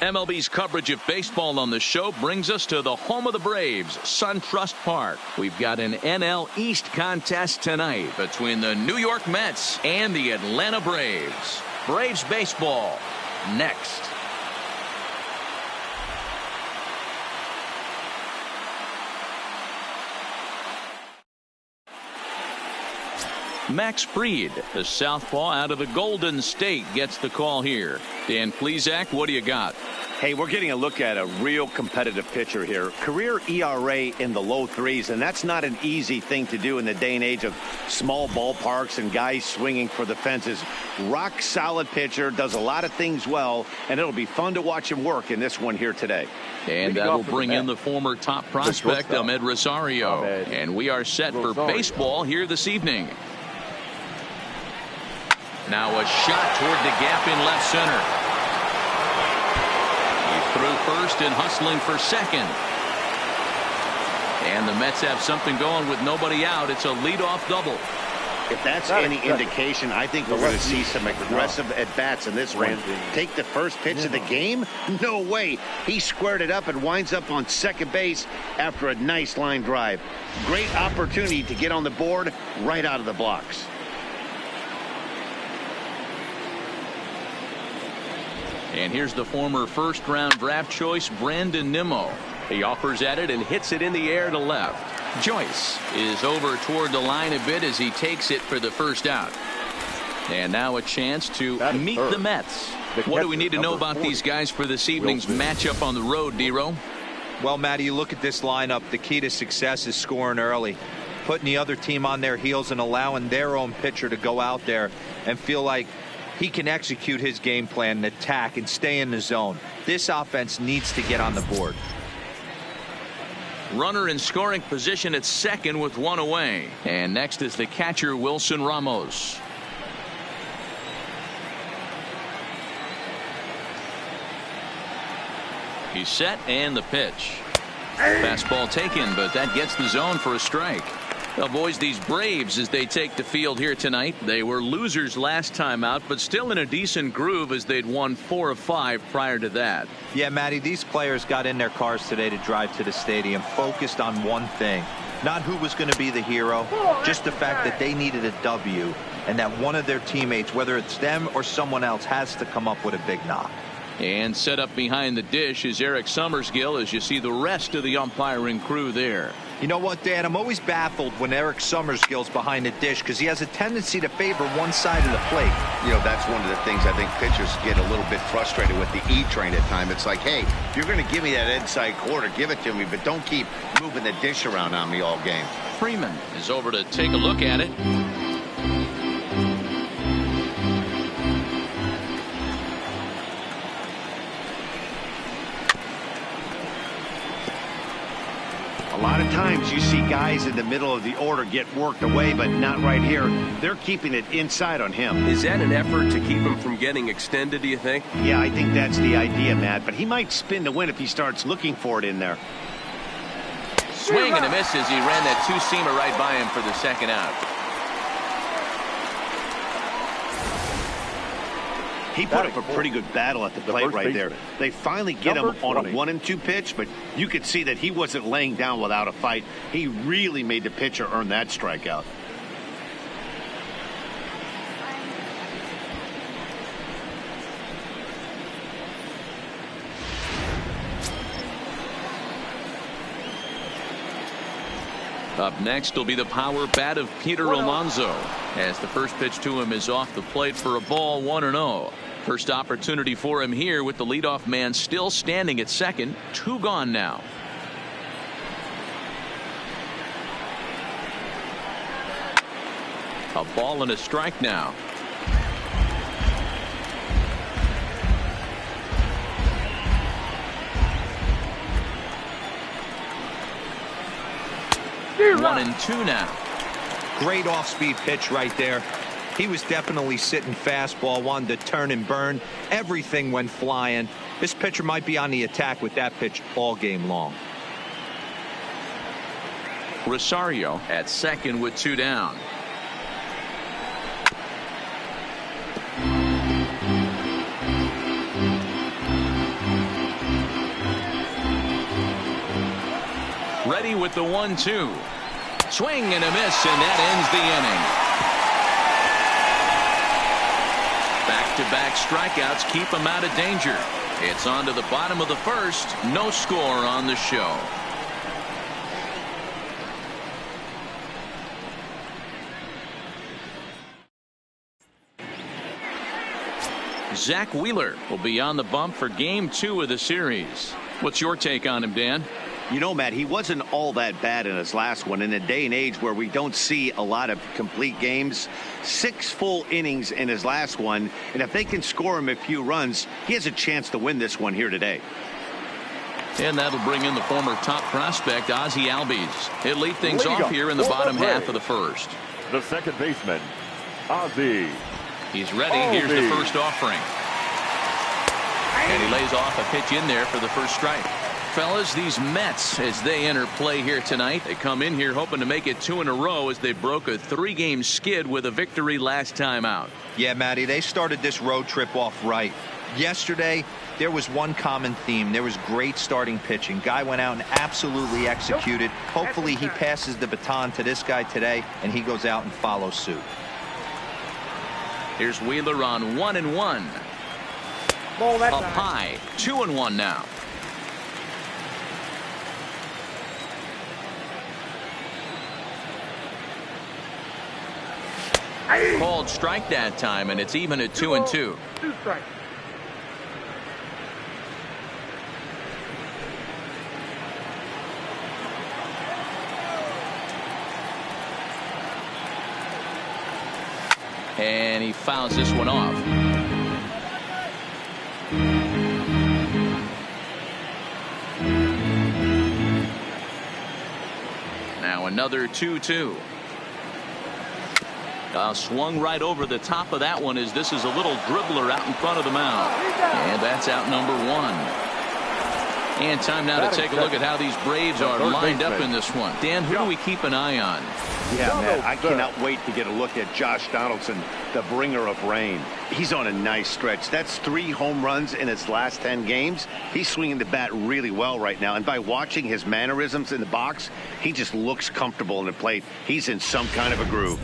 MLB's coverage of baseball on the show brings us to the home of the Braves, SunTrust Park. We've got an NL East contest tonight between the New York Mets and the Atlanta Braves. Braves baseball next. Max Fried, the southpaw out of the Golden State, gets the call here. Dan Plesac, what do you got? Hey, we're getting a look at a real competitive pitcher here. Career ERA in the low threes, and that's not an easy thing to do in the day and age of small ballparks and guys swinging for the fences. Rock solid pitcher, does a lot of things well, and it'll be fun to watch him work in this one here today. And that'll bring in the former top prospect, Amed Rosario. And we are set for baseball here this evening. Now a shot toward the gap in left center. He threw first and hustling for second. And the Mets have something going with nobody out. It's a leadoff double. If that's any indication, I think we're going to see some aggressive at-bats in this one. Take the first pitch of the game? No way. He squared it up and winds up on second base after a nice line drive. Great opportunity to get on the board right out of the blocks. And here's the former first-round draft choice, Brandon Nimmo. He offers at it and hits it in the air to left. Joyce is over toward the line a bit as he takes it for the first out. And now a chance to meet the Mets. What do we need to know about these guys for this evening's matchup on the road, D-Row? Well, Matty, you look at this lineup. The key to success is scoring early, putting the other team on their heels and allowing their own pitcher to go out there and feel like he can execute his game plan and attack and stay in the zone. This offense needs to get on the board. Runner in scoring position at second with one away. And next is the catcher, Wilson Ramos. He's set and the pitch. Fastball taken, but that gets the zone for a strike. Well, boys, these Braves, as they take the field here tonight, they were losers last time out, but still in a decent groove as they'd won 4 of 5 prior to that. Yeah, Matty, these players got in their cars today to drive to the stadium, focused on one thing. Not who was going to be the hero, just the fact that they needed a W, and that one of their teammates, whether it's them or someone else, has to come up with a big knock. And set up behind the dish is Eric Summersgill as you see the rest of the umpiring crew there. You know what, Dan? I'm always baffled when Eric Summersgill's behind the dish because he has a tendency to favor one side of the plate. You know, that's one of the things I think pitchers get a little bit frustrated with the E-train at times. It's like, hey, if you're going to give me that inside quarter, give it to me, but don't keep moving the dish around on me all game. Freeman is over to take a look at it. A lot of times you see guys in the middle of the order get worked away, but not right here. They're keeping it inside on him. Is that an effort to keep him from getting extended, do you think? Yeah, I think that's the idea, Matt, but he might spin to win if he starts looking for it in there. Swing and a miss as he ran that two-seamer right by him for the second out. He put up a pretty good battle at the plate right there. They finally get him on a 1-2 pitch, but you could see that he wasn't laying down without a fight. He really made the pitcher earn that strikeout. Up next will be the power bat of Peter Alonso as the first pitch to him is off the plate for a ball, 1-0. First opportunity for him here with the leadoff man still standing at second. 2 gone now. A ball and a strike now. One and two now. Great off-speed pitch right there. He was definitely sitting fastball, wanted to turn and burn. Everything went flying. This pitcher might be on the attack with that pitch all game long. Rosario at second with 2 down. ready with the 1-2. Swing and a miss, and that ends the inning. Back-to-back strikeouts keep him out of danger. It's on to the bottom of the first. No score on the show. Zach Wheeler will be on the bump for game 2 of the series. What's your take on him, Dan? You know, Matt, he wasn't all that bad in his last one. In a day and age where we don't see a lot of complete games, 6 full innings in his last one, and if they can score him a few runs, he has a chance to win this one here today. And that'll bring in the former top prospect, Ozzie Albies. He'll lead things off here in the bottom half of the first. The second baseman, Ozzie. He's ready. Here's the first offering. And he lays off a pitch in there for the first strike. Fellas, these Mets, as they enter play here tonight, they come in here hoping to make it 2 in a row as they broke a 3-game skid with a victory last time out. Yeah, Matty, they started this road trip off right. Yesterday, there was one common theme. There was great starting pitching. Guy went out and absolutely executed. Hopefully he passes the baton to this guy today, and he goes out and follows suit. Here's Wheeler on 1-1. Up high, 2-1 now. Called strike that time, and it's even at 2-2. 2 strikes. And he fouls this one off. Now another 2-2. Swung right over the top of that one as this is a little dribbler out in front of the mound. And that's out number 1. And time now to take a look at how these Braves are lined up in this one. Dan, who do we keep an eye on? Yeah, man, I cannot wait to get a look at Josh Donaldson, the bringer of rain. He's on a nice stretch. That's 3 home runs in his last 10 games. He's swinging the bat really well right now. And by watching his mannerisms in the box, he just looks comfortable in the plate. He's in some kind of a groove.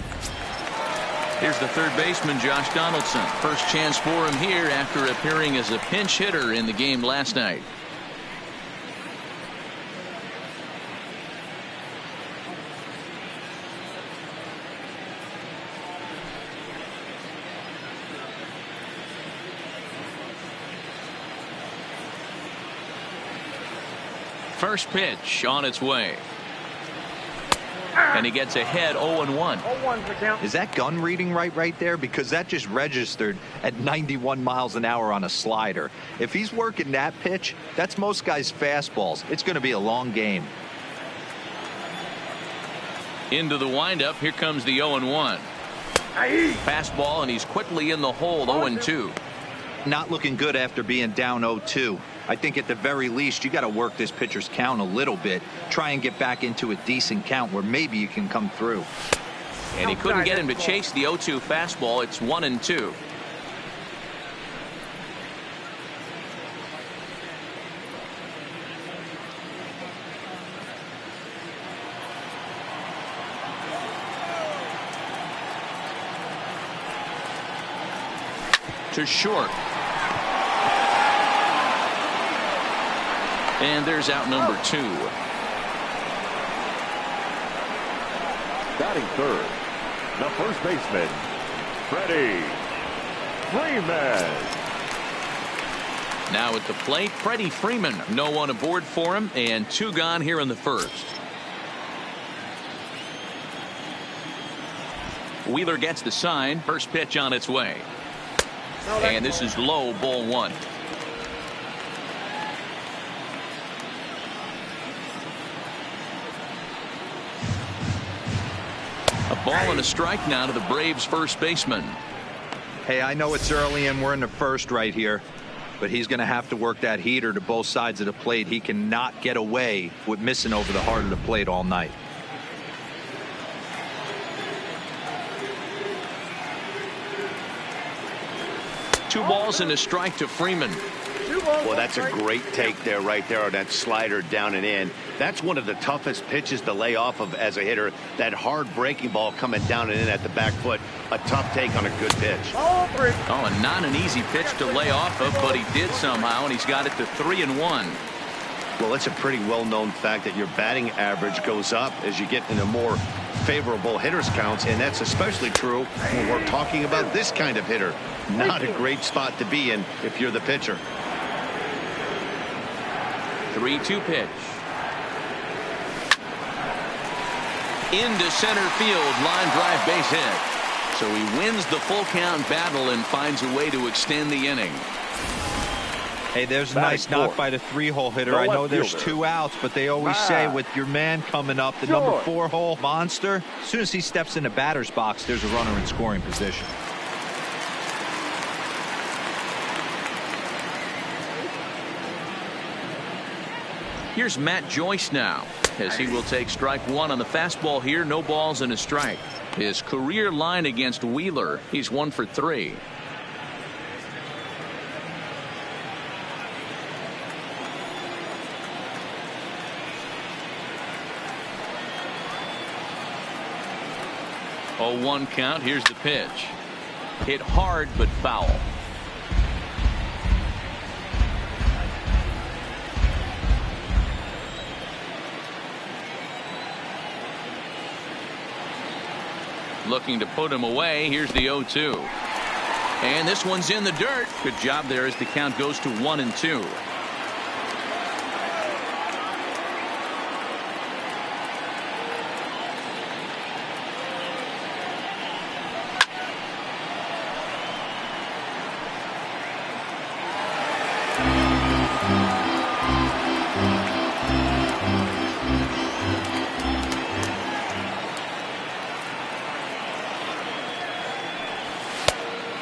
Here's the third baseman, Josh Donaldson. First chance for him here after appearing as a pinch hitter in the game last night. First pitch on its way. And he gets ahead 0-1. Is that gun reading right there? Because that just registered at 91 miles an hour on a slider. If he's working that pitch, that's most guys' fastballs. It's going to be a long game. Into the windup. Here comes the 0-1. Fastball, and he's quickly in the hole. 0-2. Not looking good after being down 0-2. I think at the very least you got to work this pitcher's count a little bit. Try and get back into a decent count where maybe you can come through. And he couldn't get him to chase the 0-2 fastball. It's 1-2. To short. And there's out number 2. Batting third, the first baseman, Freddie Freeman. Now at the plate, Freddie Freeman. No one aboard for him, and 2 gone here in the first. Wheeler gets the sign. First pitch on its way. And this is low, ball 1. A ball and a strike now to the Braves first baseman. Hey, I know it's early and we're in the first right here, but he's going to have to work that heater to both sides of the plate. He cannot get away with missing over the heart of the plate all night. Two balls and a strike to Freeman. Well, that's a great take there, right there, on that slider down and in. That's one of the toughest pitches to lay off of as a hitter. That hard breaking ball coming down and in at the back foot. A tough take on a good pitch. Oh, and not an easy pitch to lay off of, but he did somehow, and he's got it to 3-1. Well, it's a pretty well-known fact that your batting average goes up as you get into more favorable hitters counts, and that's especially true when we're talking about this kind of hitter. Not a great spot to be in if you're the pitcher. 3-2 pitch. Into center field, line drive, base hit. So he wins the full count battle and finds a way to extend the inning. Hey, there's a nice knock by the 3-hole hitter. I know there's 2 outs, but they always say with your man coming up, the number 4-hole monster, as soon as he steps in the batter's box, there's a runner in scoring position. Here's Matt Joyce now, as he will take strike 1 on the fastball here. No balls and a strike. His career line against Wheeler, he's 1 for 3. Oh, 1 count. Here's the pitch. Hit hard but foul. Looking to put him away. Here's the 0-2. And this one's in the dirt. Good job there as the count goes to 1-2.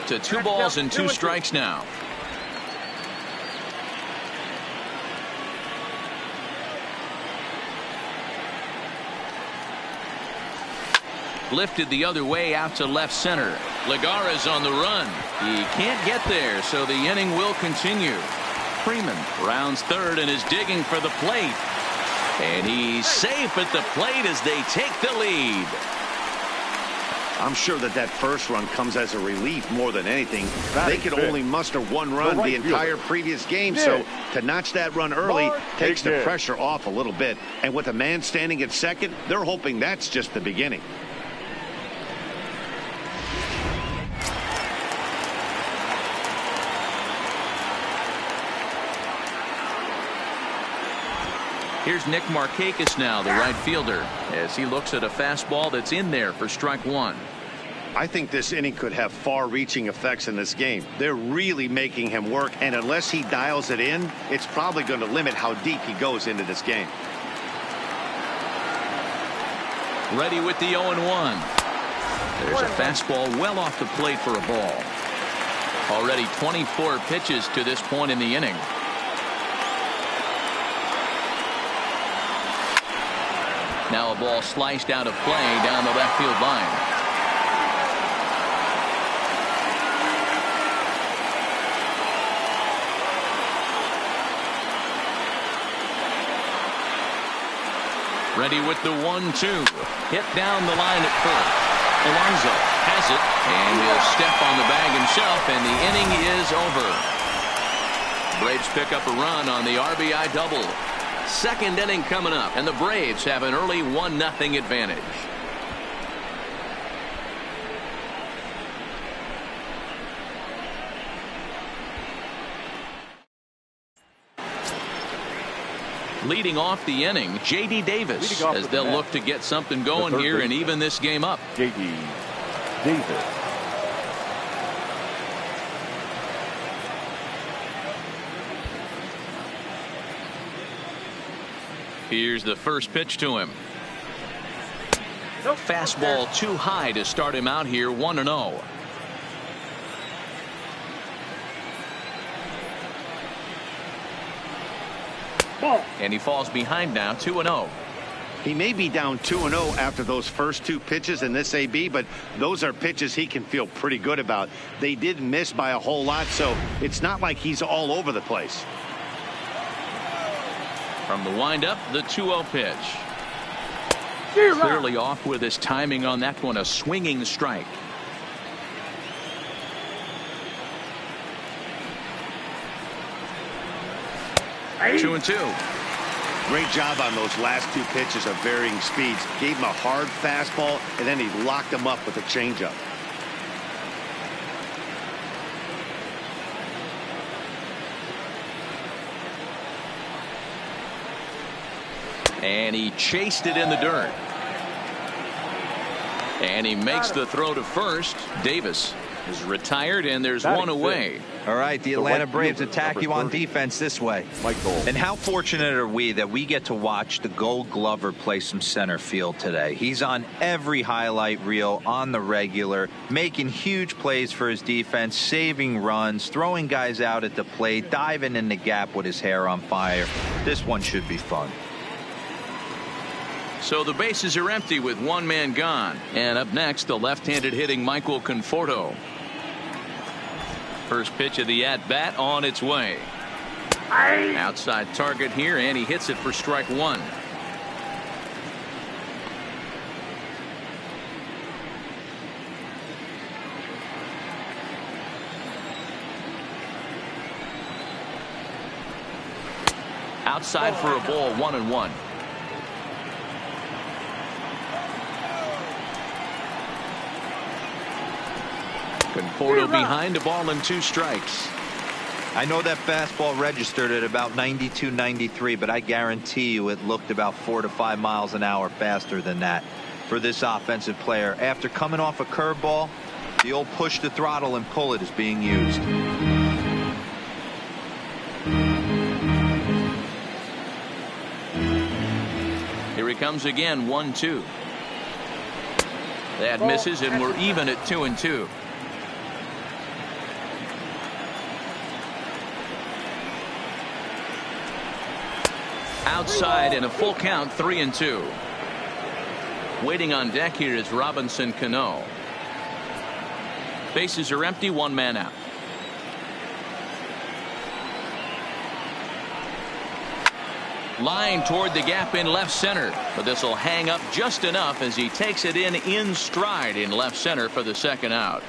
To 2 balls and 2 strikes now. Lifted the other way out to left center. Lagara's on the run. He can't get there, so the inning will continue. Freeman rounds third and is digging for the plate. And he's safe at the plate as they take the lead. I'm sure that first run comes as a relief more than anything. They could only muster 1 run the entire previous game, so to notch that run early takes the pressure off a little bit. And with a man standing at second, they're hoping that's just the beginning. Here's Nick Markakis now, the right fielder, as he looks at a fastball that's in there for strike 1. I think this inning could have far-reaching effects in this game. They're really making him work, and unless he dials it in, it's probably going to limit how deep he goes into this game. Ready with the 0-1. There's a fastball well off the plate for a ball. Already 24 pitches to this point in the inning. Now a ball sliced out of play down the left field line. Ready with the 1-2. Hit down the line at first. Alonso has it, and he'll step on the bag himself, and the inning is over. Braves pick up a run on the RBI double. Second inning coming up, and the Braves have an early 1-0 advantage. Leading off the inning, J.D. Davis, as they'll look to get something going here and even this game up. J.D. Davis. Here's the first pitch to him. Fastball too high to start him out here, 1-0. And he falls behind now, 2-0. He may be down 2-0 after those first two pitches in this AB, but those are pitches he can feel pretty good about. They did miss by a whole lot, so it's not like he's all over the place. From the windup, the 2-0 pitch. Clearly off with his timing on that one. A swinging strike. Hey. 2-2. Great job on those last two pitches of varying speeds. Gave him a hard fastball, and then he locked him up with a changeup. And he chased it in the dirt. And he makes the throw to first. Davis is retired, and there's one away. All right, the Atlanta Braves attack you on defense this way. And how fortunate are we that we get to watch the Gold Glover play some center field today. He's on every highlight reel on the regular, making huge plays for his defense, saving runs, throwing guys out at the plate, diving in the gap with his hair on fire. This one should be fun. So the bases are empty with one man gone. And up next, the left-handed hitting Michael Conforto. First pitch of the at-bat on its way. Outside target here, and he hits it for strike one. Outside for a ball, 1-1. Conforto behind, a ball and 2 strikes. I know that fastball registered at about 92, 93, but I guarantee you it looked about 4 to 5 miles an hour faster than that for this offensive player. After coming off a curveball, the old push the throttle and pull it is being used. Here he comes again, 1-2. That misses, and we're even at 2-2. Outside and a full count, 3-2. Waiting on deck here is Robinson Cano. Bases are empty, one man out. Line toward the gap in left center, but this will hang up just enough as he takes it in stride in left center for the second out.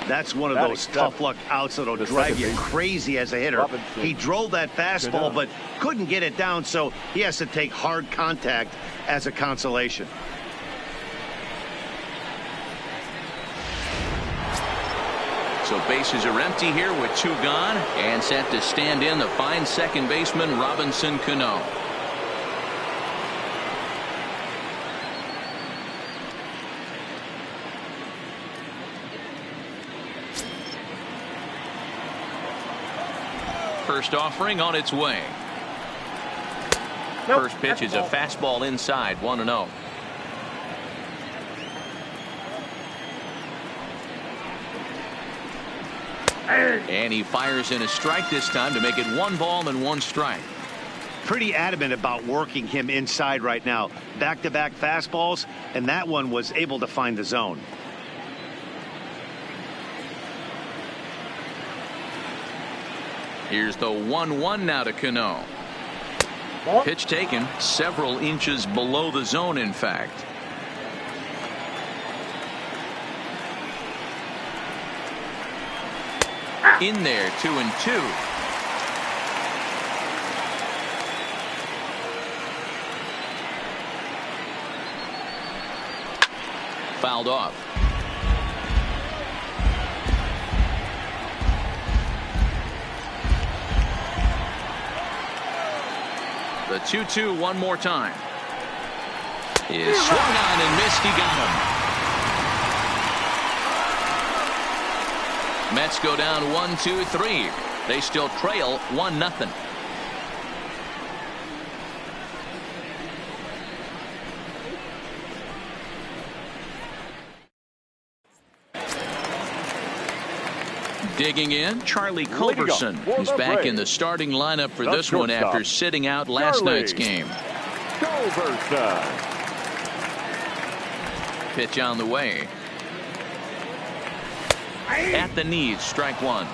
That's one of those tough luck outs that'll drive you crazy as a hitter. He drove that fastball but couldn't get it down, so he has to take hard contact as a consolation. So bases are empty here with 2 gone, and set to stand in the fine second baseman Robinson Cano. First offering on its way. First pitch is a fastball inside, 1-0. And he fires in a strike this time to make it 1 ball and 1 strike. Pretty adamant about working him inside right now. Back-to-back fastballs, and that one was able to find the zone. Here's the 1-1 now to Cano. Pitch taken several inches below the zone, in fact. In there, 2-2. Fouled off. The 2-2 one more time. Is swung on and missed. He got him. Mets go down 1-2-3. They still trail 1-0. Digging in, Charlie Culberson. He's back in the starting lineup for this one after sitting out last night's game. begrüsse. Pitch on the way. At the knees, strike one.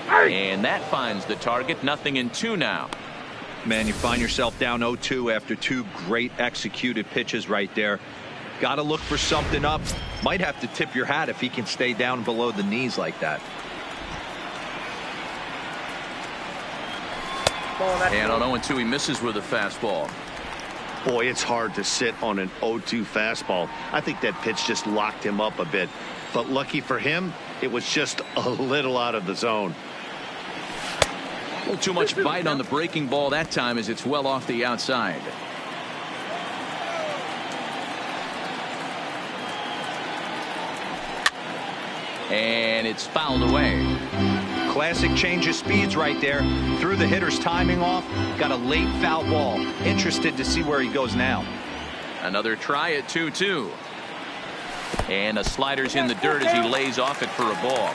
And that finds the target. 0-2 now. Man, you find yourself down 0-2 after two great executed pitches right there. Got to look for something up. Might have to tip your hat if he can stay down below the knees like that. And on 0-2, he misses with a fastball. Boy, it's hard to sit on an 0-2 fastball. I think that pitch just locked him up a bit. But lucky for him, it was just a little out of the zone. A little too much bite on the breaking ball that time as it's well off the outside. And it's fouled away. Classic change of speeds right there. Threw the hitter's timing off. Got a late foul ball. Interested to see where he goes now. Another try at 2-2. And a slider's in the dirt as he lays off it for a ball.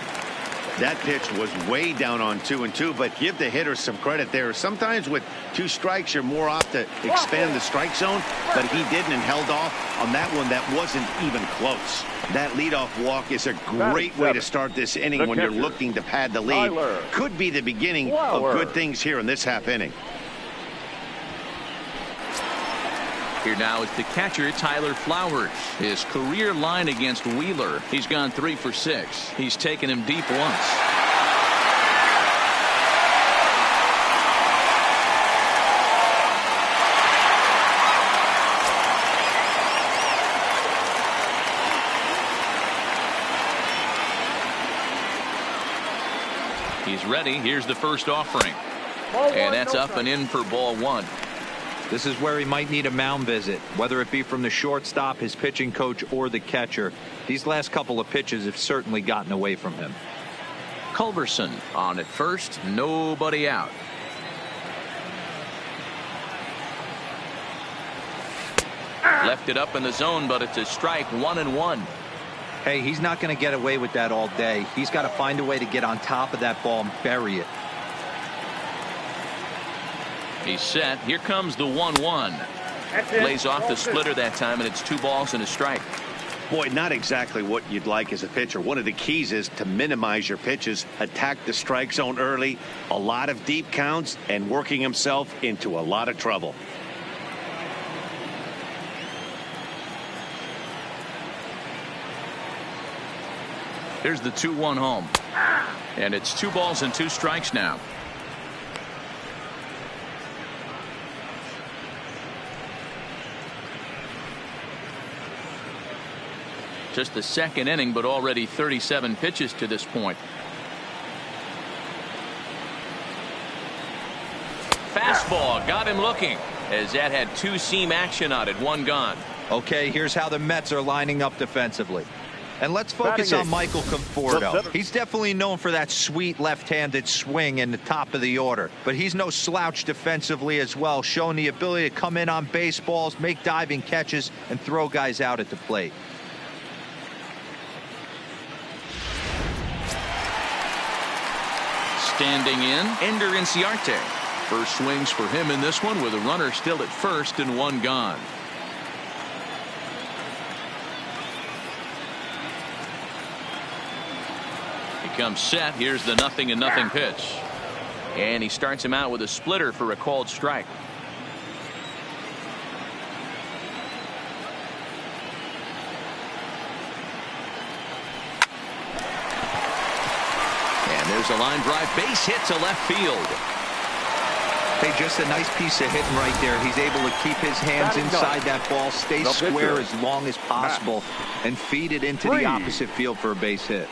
That pitch was way down on 2-2, but give the hitter some credit there. Sometimes with 2 strikes, you're more off to expand the strike zone, but he didn't and held off on that one that wasn't even close. That leadoff walk is a great way to start this inning when you're looking to pad the lead. Could be the beginning of good things here in this half inning. Here now is the catcher, Tyler Flowers. His career line against Wheeler. He's gone 3 for 6. He's taken him deep once. He's ready. Here's the first offering. And that's up and in for ball 1. This is where he might need a mound visit, whether it be from the shortstop, his pitching coach, or the catcher. These last couple of pitches have certainly gotten away from him. Culberson on at first, nobody out. Left it up in the zone, but it's a strike. 1-1. Hey, he's not going to get away with that all day. He's got to find a way to get on top of that ball and bury it. He's set. Here comes the 1-1. Lays off the splitter that time, and it's 2 balls and a strike. Boy, not exactly what you'd like as a pitcher. One of the keys is to minimize your pitches, attack the strike zone early, a lot of deep counts, and working himself into a lot of trouble. Here's the 2-1 home. And it's 2 balls and 2 strikes now. Just the second inning, but already 37 pitches to this point. Fastball got him looking as that had 2-seam action on it. 1 gone. Okay, here's how the Mets are lining up defensively. And let's focus on Michael Conforto. He's definitely known for that sweet left-handed swing in the top of the order. But he's no slouch defensively as well, showing the ability to come in on baseballs, make diving catches, and throw guys out at the plate. Standing in, Ender Inciarte. First swings for him in this one with a runner still at first and 1 gone. He comes set. Here's the 0-0 pitch. And he starts him out with a splitter for a called strike. There's a line drive, base hit to left field. Hey, just a nice piece of hitting right there. He's able to keep his hands inside that ball, stay square as long as possible, and feed it into the opposite field for a base hit.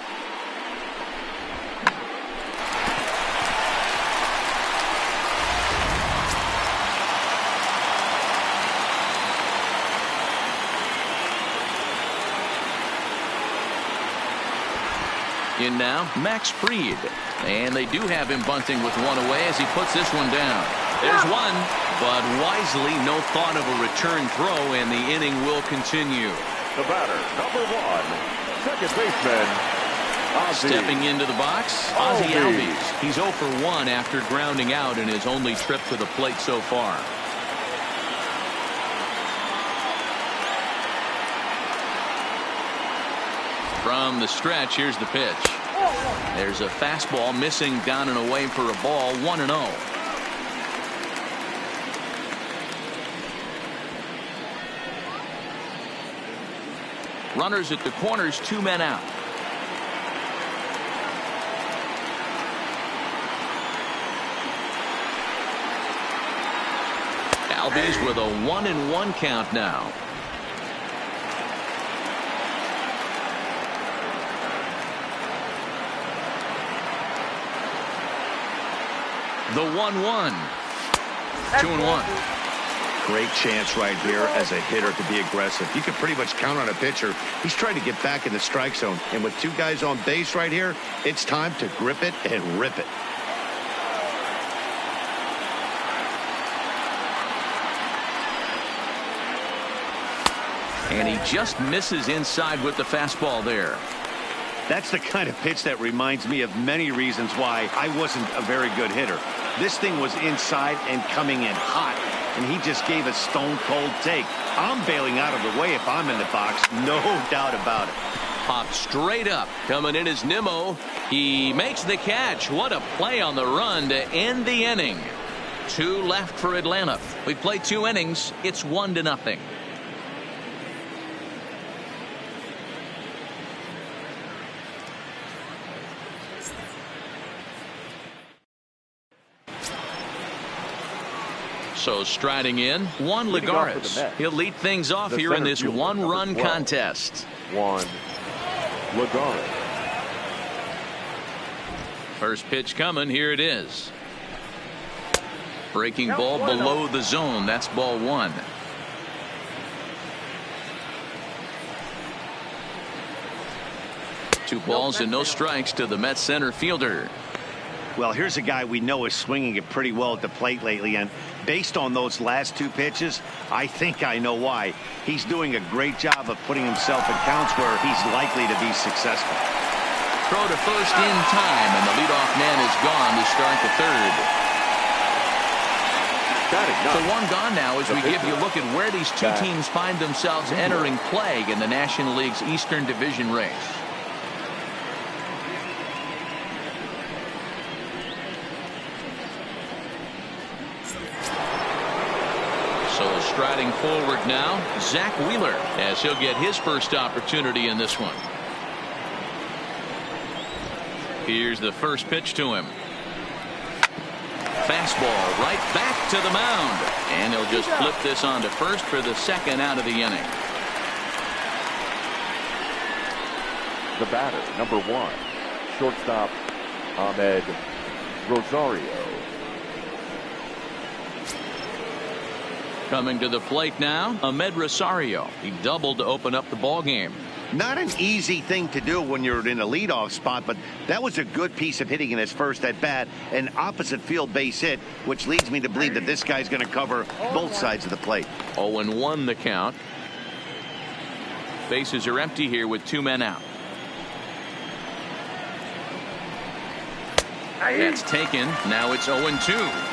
In now, Max Fried. And they do have him bunting with 1 away as he puts this one down. There's 1, but wisely no thought of a return throw, and the inning will continue. The batter, number 1, second baseman, Stepping into the box, Ozzie Albies. He's 0 for 1 after grounding out in his only trip to the plate so far. From the stretch, here's the pitch. There's a fastball missing down and away for a ball, 1-0. Runners at the corners, 2 men out. Albies with a 1-1 count now. The 1-1. 2-1. Great chance right here as a hitter to be aggressive. You can pretty much count on a pitcher. He's trying to get back in the strike zone. And with 2 guys on base right here, it's time to grip it and rip it. And he just misses inside with the fastball there. That's the kind of pitch that reminds me of many reasons why I wasn't a very good hitter. This thing was inside and coming in hot, and he just gave a stone-cold take. I'm bailing out of the way if I'm in the box, no doubt about it. Popped straight up. Coming in is Nimmo. He makes the catch. What a play on the run to end the inning. 2 left for Atlanta. We played 2 innings. It's 1-0. So striding in, Juan Lagares. He'll lead things off here in this 1-run contest. Juan Lagares. First pitch coming. Here it is. Breaking ball below the zone. That's ball 1. Two balls and no strikes to the Mets center fielder. Well, here's a guy we know is swinging it pretty well at the plate lately, and based on those last 2 pitches, I think I know why. He's doing a great job of putting himself in counts where he's likely to be successful. Throw to first in time, and the leadoff man is gone to start the 3rd. So 1 gone now as we give you a look at where these 2 teams find themselves entering play in the National League's Eastern Division race. So striding forward now, Zach Wheeler, as he'll get his first opportunity in this one. Here's the first pitch to him. Fastball right back to the mound. And he'll just flip this on to first for the 2nd out of the inning. The batter, number 1, shortstop Ahmed Rosario. Coming to the plate now, Ahmed Rosario. He doubled to open up the ball game. Not an easy thing to do when you're in a leadoff spot, but that was a good piece of hitting in his first at bat, an opposite field base hit, which leads me to believe that this guy's going to cover both sides of the plate. 0-1 the count. Bases are empty here with 2 men out. That's taken. Now it's 0-2.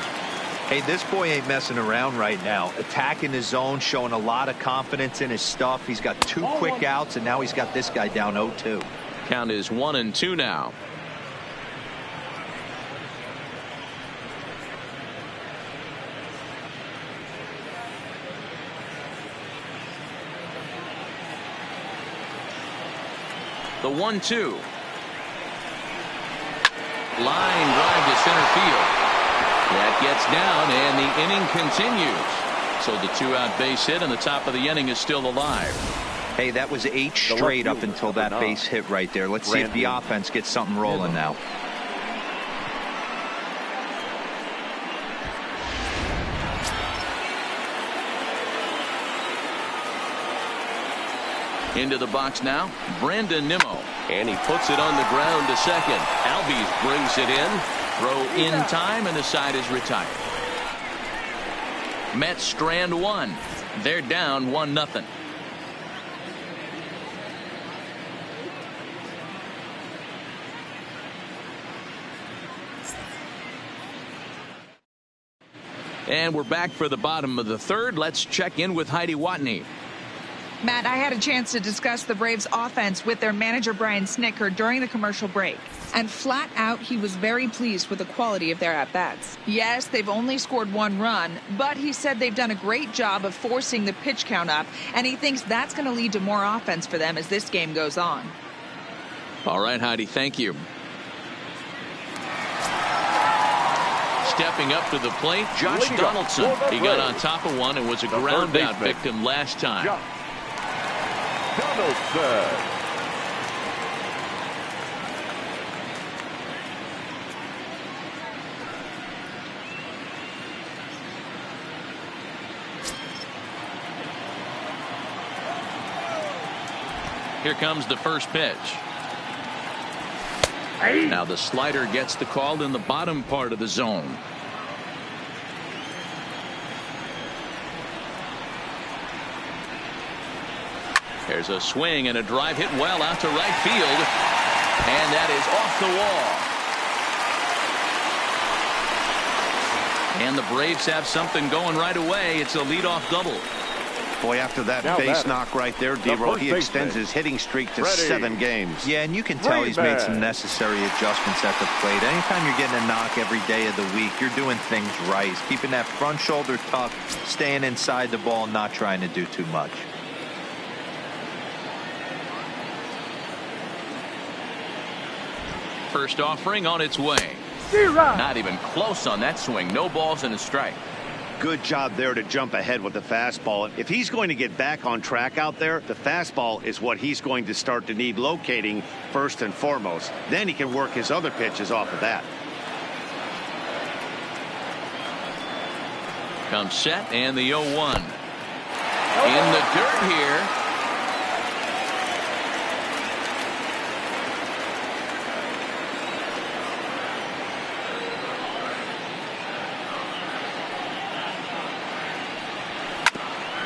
Hey, this boy ain't messing around right now. Attacking his zone, showing a lot of confidence in his stuff. He's got 2 quick outs, and now he's got this guy down 0-2. Count is 1-2 now. The 1-2. Line drive to center field. That gets down, and the inning continues. So the 2-out base hit, and the top of the inning is still alive. Hey, that was 8 straight up until that base hit right there. Let's see if the offense gets something rolling now. Into the box now, Brandon Nimmo. And he puts it on the ground to second. Albies brings it in. Throw in time, and the side is retired. Mets strand 1. They're down 1-0. And we're back for the bottom of the third. Let's check in with Heidi Watney. Matt, I had a chance to discuss the Braves offense with their manager Brian Snitker during the commercial break. And flat out, he was very pleased with the quality of their at-bats. Yes, they've only scored 1 run, but he said they've done a great job of forcing the pitch count up, and he thinks that's going to lead to more offense for them as this game goes on. All right, Heidi, thank you. Stepping up to the plate, Josh Donaldson. He got on top of one and was a ground out victim last time. Donaldson. Here comes the first pitch. Now the slider gets the call in the bottom part of the zone. There's a swing and a drive hit well out to right field. And that is off the wall. And the Braves have something going right away. It's a leadoff double. Boy, after that base knock right there, D-Roll, he extends his hitting streak to 7 games. Yeah, and you can tell he's made some necessary adjustments at the plate. Anytime you're getting a knock every day of the week, you're doing things right. He's keeping that front shoulder tucked, staying inside the ball, and not trying to do too much. First offering on its way. Not even close on that swing. No balls and a strike. Good job there to jump ahead with the fastball. If he's going to get back on track out there, the fastball is what he's going to start to need locating first and foremost. Then he can work his other pitches off of that. Comes set and the 0-1. In the dirt here.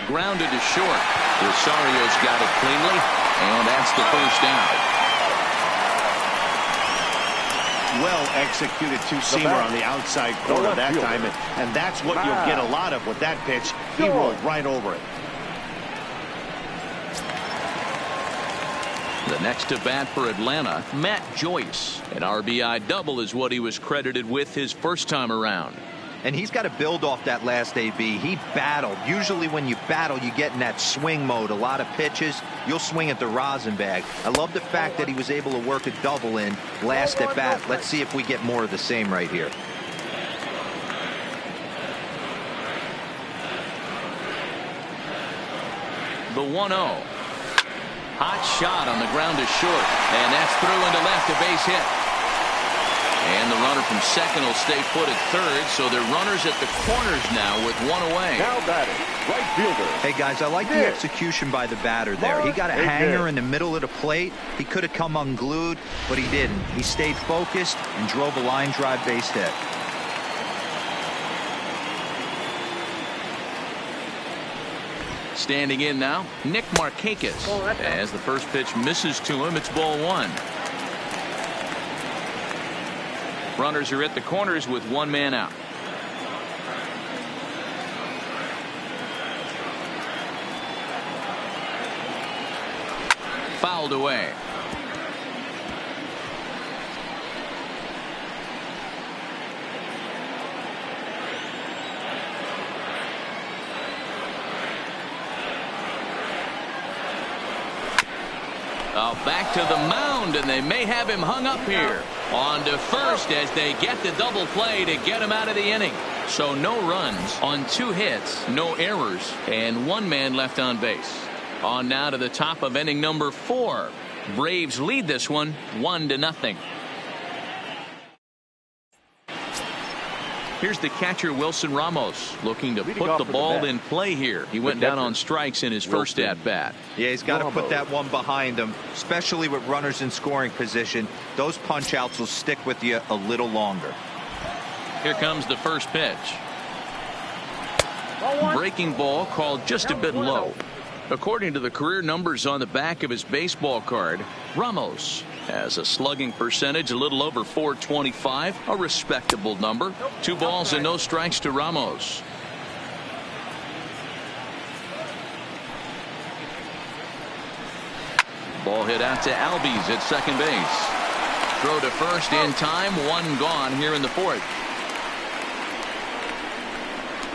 Grounded to short. Rosario's got it cleanly, and that's the first out. Well executed two-seamer on the outside corner that time, and that's what you'll get a lot of with that pitch. He rolled right over it. The next to bat for Atlanta, Matt Joyce. An RBI double is what he was credited with his first time around. And he's got to build off that last AB. He battled. Usually when you battle, you get in that swing mode. A lot of pitches, you'll swing at the rosin bag. I love the fact that he was able to work a double in last at bat. Let's see if we get more of the same right here. The 1-0. Hot shot on the ground to short. And that's through into left, a base hit. And the runner from second will stay put at third, so they're runners at the corners now with 1 away. Now batting, right fielder. Hey, guys, I like the execution by the batter there. He got a hanger in the middle of the plate. He could have come unglued, but he didn't. He stayed focused and drove a line drive base hit. Standing in now, Nick Markakis. As the first pitch misses to him, it's ball 1. Runners are at the corners with 1 man out. Fouled away. Back to the mound, and they may have him hung up here. On to first as they get the double play to get him out of the inning. So no runs on 2 hits, no errors, and 1 man left on base. On now to the top of inning number 4. Braves lead this one 1-0. Here's the catcher, Wilson Ramos, looking to put the ball in play here. He went down on strikes in his first at-bat. Yeah, he's got to put that one behind him, especially with runners in scoring position. Those punch-outs will stick with you a little longer. Here comes the first pitch. Breaking ball called just a bit low. According to the career numbers on the back of his baseball card, Ramos has a slugging percentage a little over .425, a respectable number. 2 balls and no strikes to Ramos. Ball hit out to Albies at second base. Throw to first in time. One gone here in the fourth.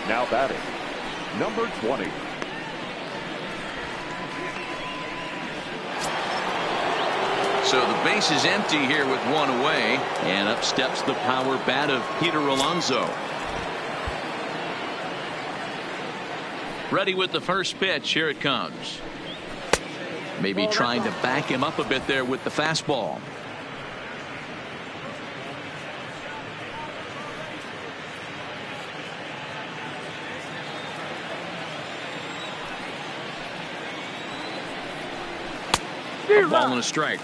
Now batting, number 20. So the base is empty here with one away, and up steps the power bat of Peter Alonso. Ready with the first pitch. Here it comes. Maybe trying to back him up a bit there with the fastball. A ball and a strike.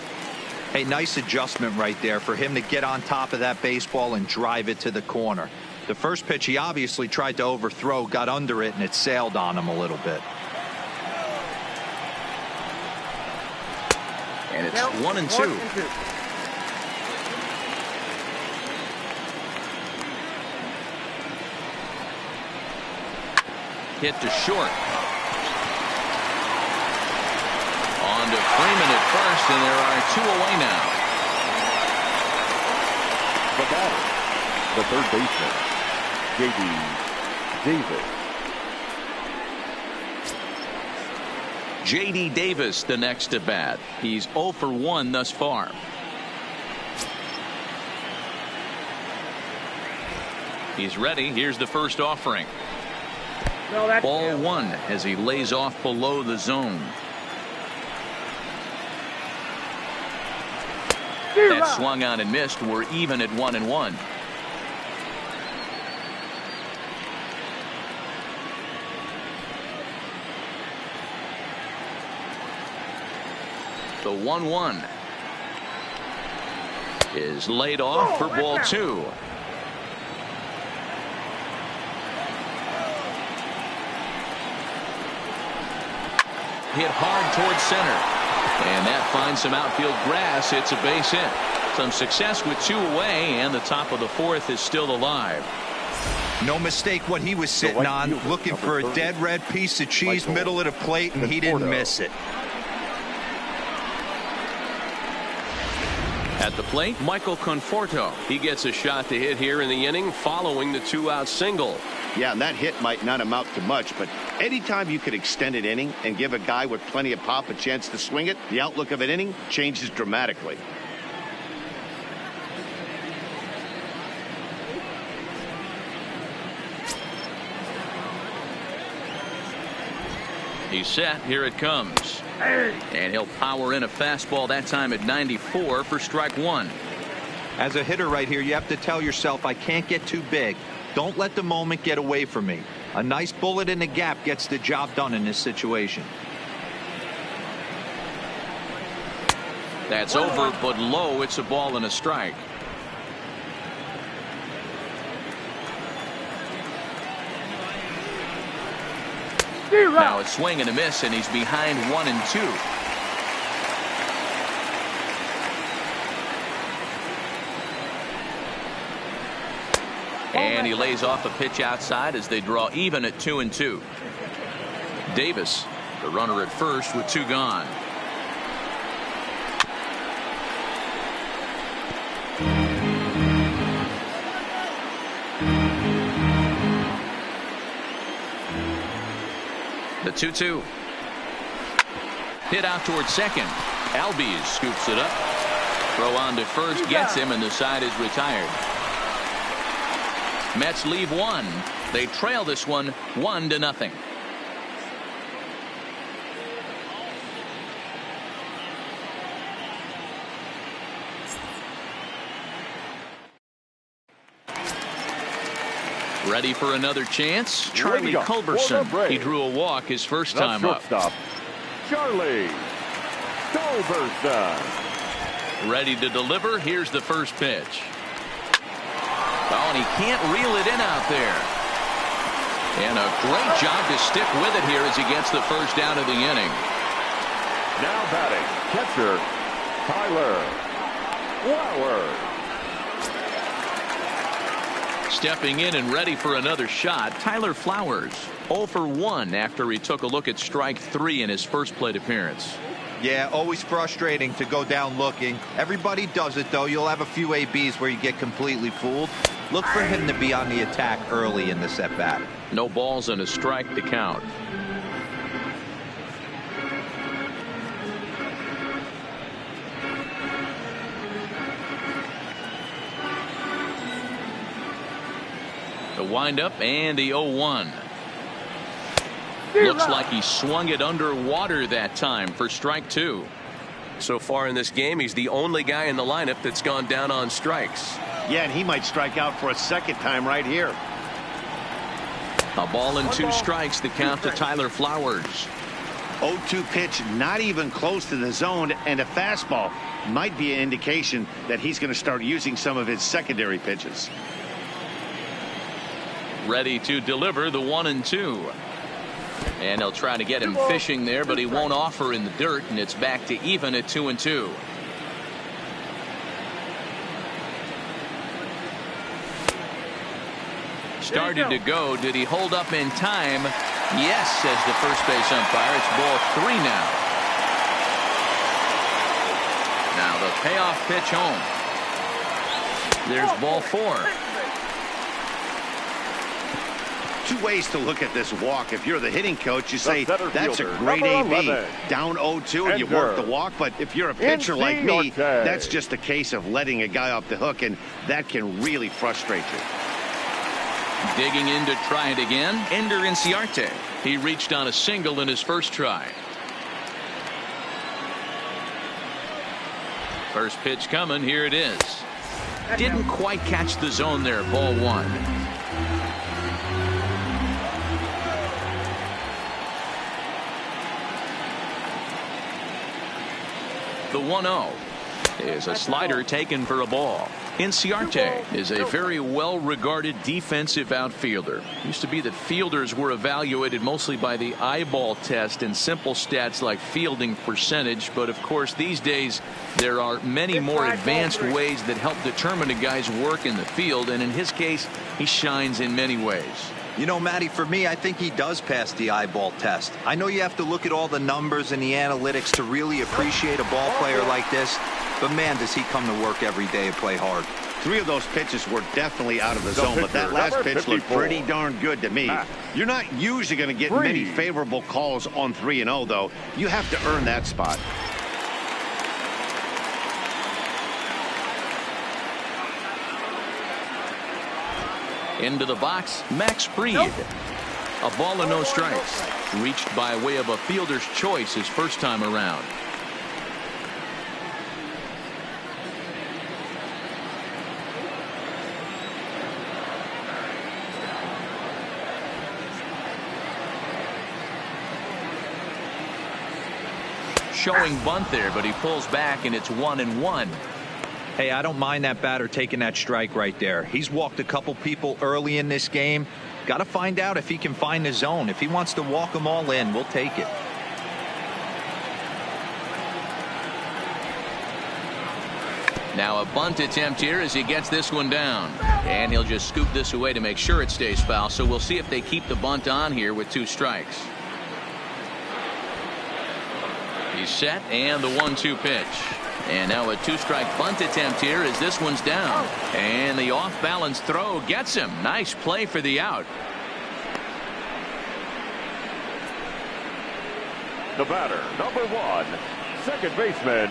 Hey, nice adjustment right there for him to get on top of that baseball and drive it to the corner. The first pitch he obviously tried to overthrow, got under it, and it sailed on him a little bit. And it's 1-2. Hit to short. On to Freeman at first, and there are two away now. The batter, the third baseman, J.D. Davis. J.D. Davis, the next to bat. He's 0 for 1 thus far. He's ready. Here's the first offering. Ball one as he lays off below the zone. That swung on and missed. We're even at 1-1. The 1-1 is laid off for ball two. Hit hard towards center. And that finds some outfield grass. It's a base hit. Some success with two away, and the top of the fourth is still alive. No mistake what he was sitting on, looking for a dead red piece of cheese middle of the plate, and he didn't miss it. At the plate, Michael Conforto. He gets a shot to hit here in the inning following the two-out single. Yeah, and that hit might not amount to much, but anytime you could extend an inning and give a guy with plenty of pop a chance to swing it, the outlook of an inning changes dramatically. He's set. Here it comes. And he'll power in a fastball, that time at 94 for strike one. As a hitter right here, you have to tell yourself, I can't get too big. Don't let the moment get away from me. A nice bullet in the gap gets the job done in this situation. That's over, but low. It's a ball and a strike. Now it's swing and a miss, and he's behind 1-2. And he lays off a pitch outside as they draw even at 2-2. Davis, the runner at first with two gone. The 2-2. Hit out towards second. Albies scoops it up. Throw on to first, gets him, and the side is retired. Mets leave one. They trail this one 1-0. Ready for another chance? Charlie Culberson. He drew a walk his first time up. Charlie Culberson. Ready to deliver. Here's the first pitch. Oh, and he can't reel it in out there. And a great job to stick with it here as he gets the first down of the inning. Now batting, catcher Tyler Flowers. Stepping in and ready for another shot, Tyler Flowers. 0 for 1 after he took a look at strike three in his first plate appearance. Yeah, always frustrating to go down looking. Everybody does it, though. You'll have a few ABs where you get completely fooled. Look for him to be on the attack early in this at-bat. No balls and a strike to count. The windup and the 0-1. Looks like he swung it underwater that time for strike 2. So far in this game, he's the only guy in the lineup that's gone down on strikes. Yeah, and he might strike out for a second time right here. A ball and 2 strikes, the count to Tyler Flowers. 0-2 pitch, not even close to the zone, and a fastball might be an indication that he's going to start using some of his secondary pitches. Ready to deliver the 1-2. And he'll try to get him fishing there, but he won't offer in the dirt, and it's back to even at 2-2. Started to go. Did he hold up in time? Yes, says the first base umpire. It's ball 3 now. Now the payoff pitch home. There's ball 4. 2 ways to look at this walk. If you're the hitting coach, you say that's a great number AB. 11. Down 0-2 and you work the walk. But if you're a pitcher like me, that's just a case of letting a guy off the hook, and that can really frustrate you. Digging in to try it again, Ender Inciarte. He reached on a single in his first try. First pitch coming. Here it is. Didn't quite catch the zone there. Ball 1. The 1-0 is a slider taken for a ball. Inciarte is a very well-regarded defensive outfielder. Used to be that fielders were evaluated mostly by the eyeball test and simple stats like fielding percentage, but of course these days there are many more advanced ways that help determine a guy's work in the field, and in his case he shines in many ways. You know, Matty, for me, I think he does pass the eyeball test. I know you have to look at all the numbers and the analytics to really appreciate a ball player like this, but man, does he come to work every day and play hard. 3 of those pitches were definitely out of the zone, but that last pitch looked pretty darn good to me. You're not usually going to get many favorable calls on 3-0, though. You have to earn that spot. Into the box, Max Fried. A ball and no strikes. Reached by way of a fielder's choice his first time around. Showing bunt there, but he pulls back and it's 1-1. Hey, I don't mind that batter taking that strike right there. He's walked a couple people early in this game. Got to find out if he can find the zone. If he wants to walk them all in, we'll take it. Now a bunt attempt here as he gets this one down. And he'll just scoop this away to make sure it stays foul. So we'll see if they keep the bunt on here with 2 strikes. He's set, and the 1-2 pitch. And now a 2-strike bunt attempt here as this one's down. And the off-balance throw gets him. Nice play for the out. The batter, number 1, second baseman,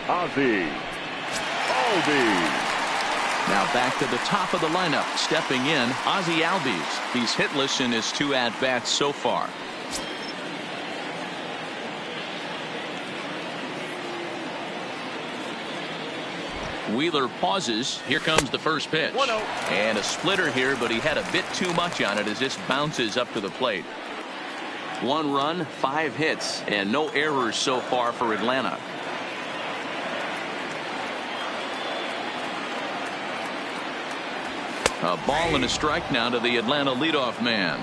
Ozzie Albies. Now back to the top of the lineup. Stepping in, Ozzie Albies. He's hitless in his 2 at-bats so far. Wheeler pauses. Here comes the first pitch. And a splitter here, but he had a bit too much on it as this bounces up to the plate. 1 run, 5 hits, and no errors so far for Atlanta. A ball and a strike now to the Atlanta leadoff man.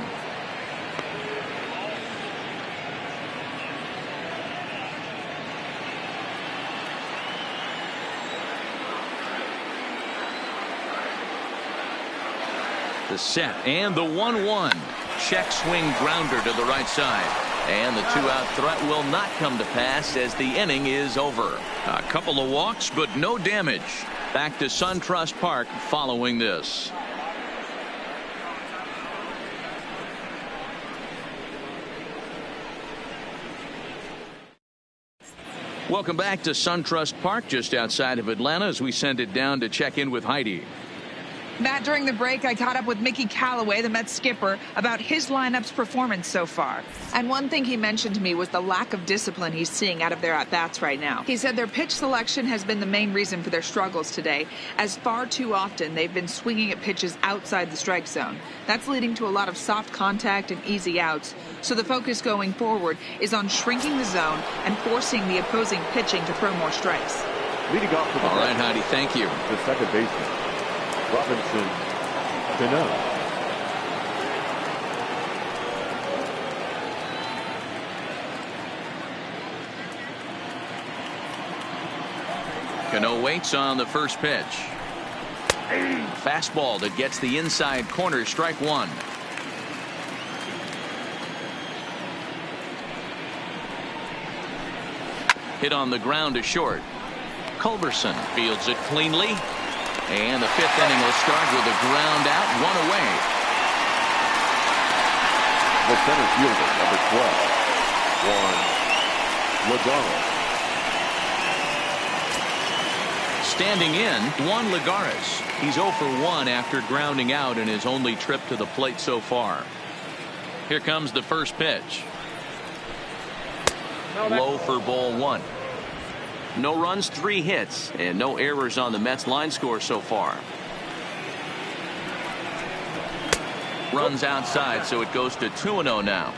The set and the 1-1. Check swing grounder to the right side. And the two-out threat will not come to pass as the inning is over. A couple of walks, but no damage. Back to SunTrust Park following this. Welcome back to SunTrust Park just outside of Atlanta as we send it down to check in with Heidi. Matt, during the break, I caught up with Mickey Callaway, the Mets skipper, about his lineup's performance so far. And one thing he mentioned to me was the lack of discipline he's seeing out of their at-bats right now. He said their pitch selection has been the main reason for their struggles today, as far too often they've been swinging at pitches outside the strike zone. That's leading to a lot of soft contact and easy outs. So the focus going forward is on shrinking the zone and forcing the opposing pitching to throw more strikes. Leading off for the All right, Heidi, thank you. The second baseman, Robinson Cano. Cano waits on the first pitch. Fastball that gets the inside corner, strike one. Hit on the ground to short. Culberson fields it cleanly. And the fifth inning will start with a ground out, one away. The center fielder, number 12, Juan Lagares. Standing in, Juan Lagares. He's 0 for 1 after grounding out in his only trip to the plate so far. Here comes the first pitch. Low for ball one. No runs, 3 hits, and no errors on the Mets line score so far. Runs outside, so it goes to 2-0 now.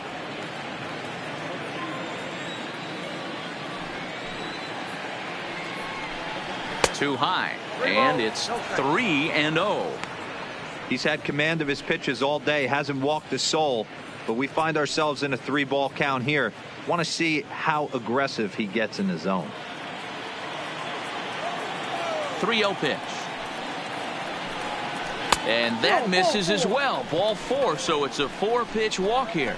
Too high, and it's 3-0. He's had command of his pitches all day, hasn't walked a soul, but we find ourselves in a 3-ball count here. Want to see how aggressive he gets in the zone. 3-0 pitch. And that misses as well. Ball 4, so it's a 4-pitch walk here.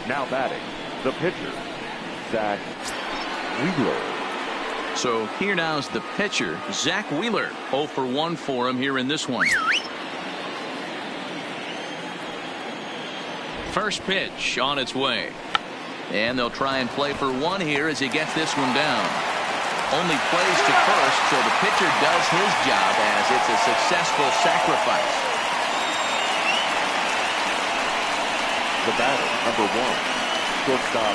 Now batting, the pitcher, Zach Wheeler. So here now is the pitcher, Zach Wheeler. 0 for 1 for him here in this one. First pitch on its way. And they'll try and play for 1 here as he gets this one down. Only plays to first, so the pitcher does his job as it's a successful sacrifice. The batter, number 1, shortstop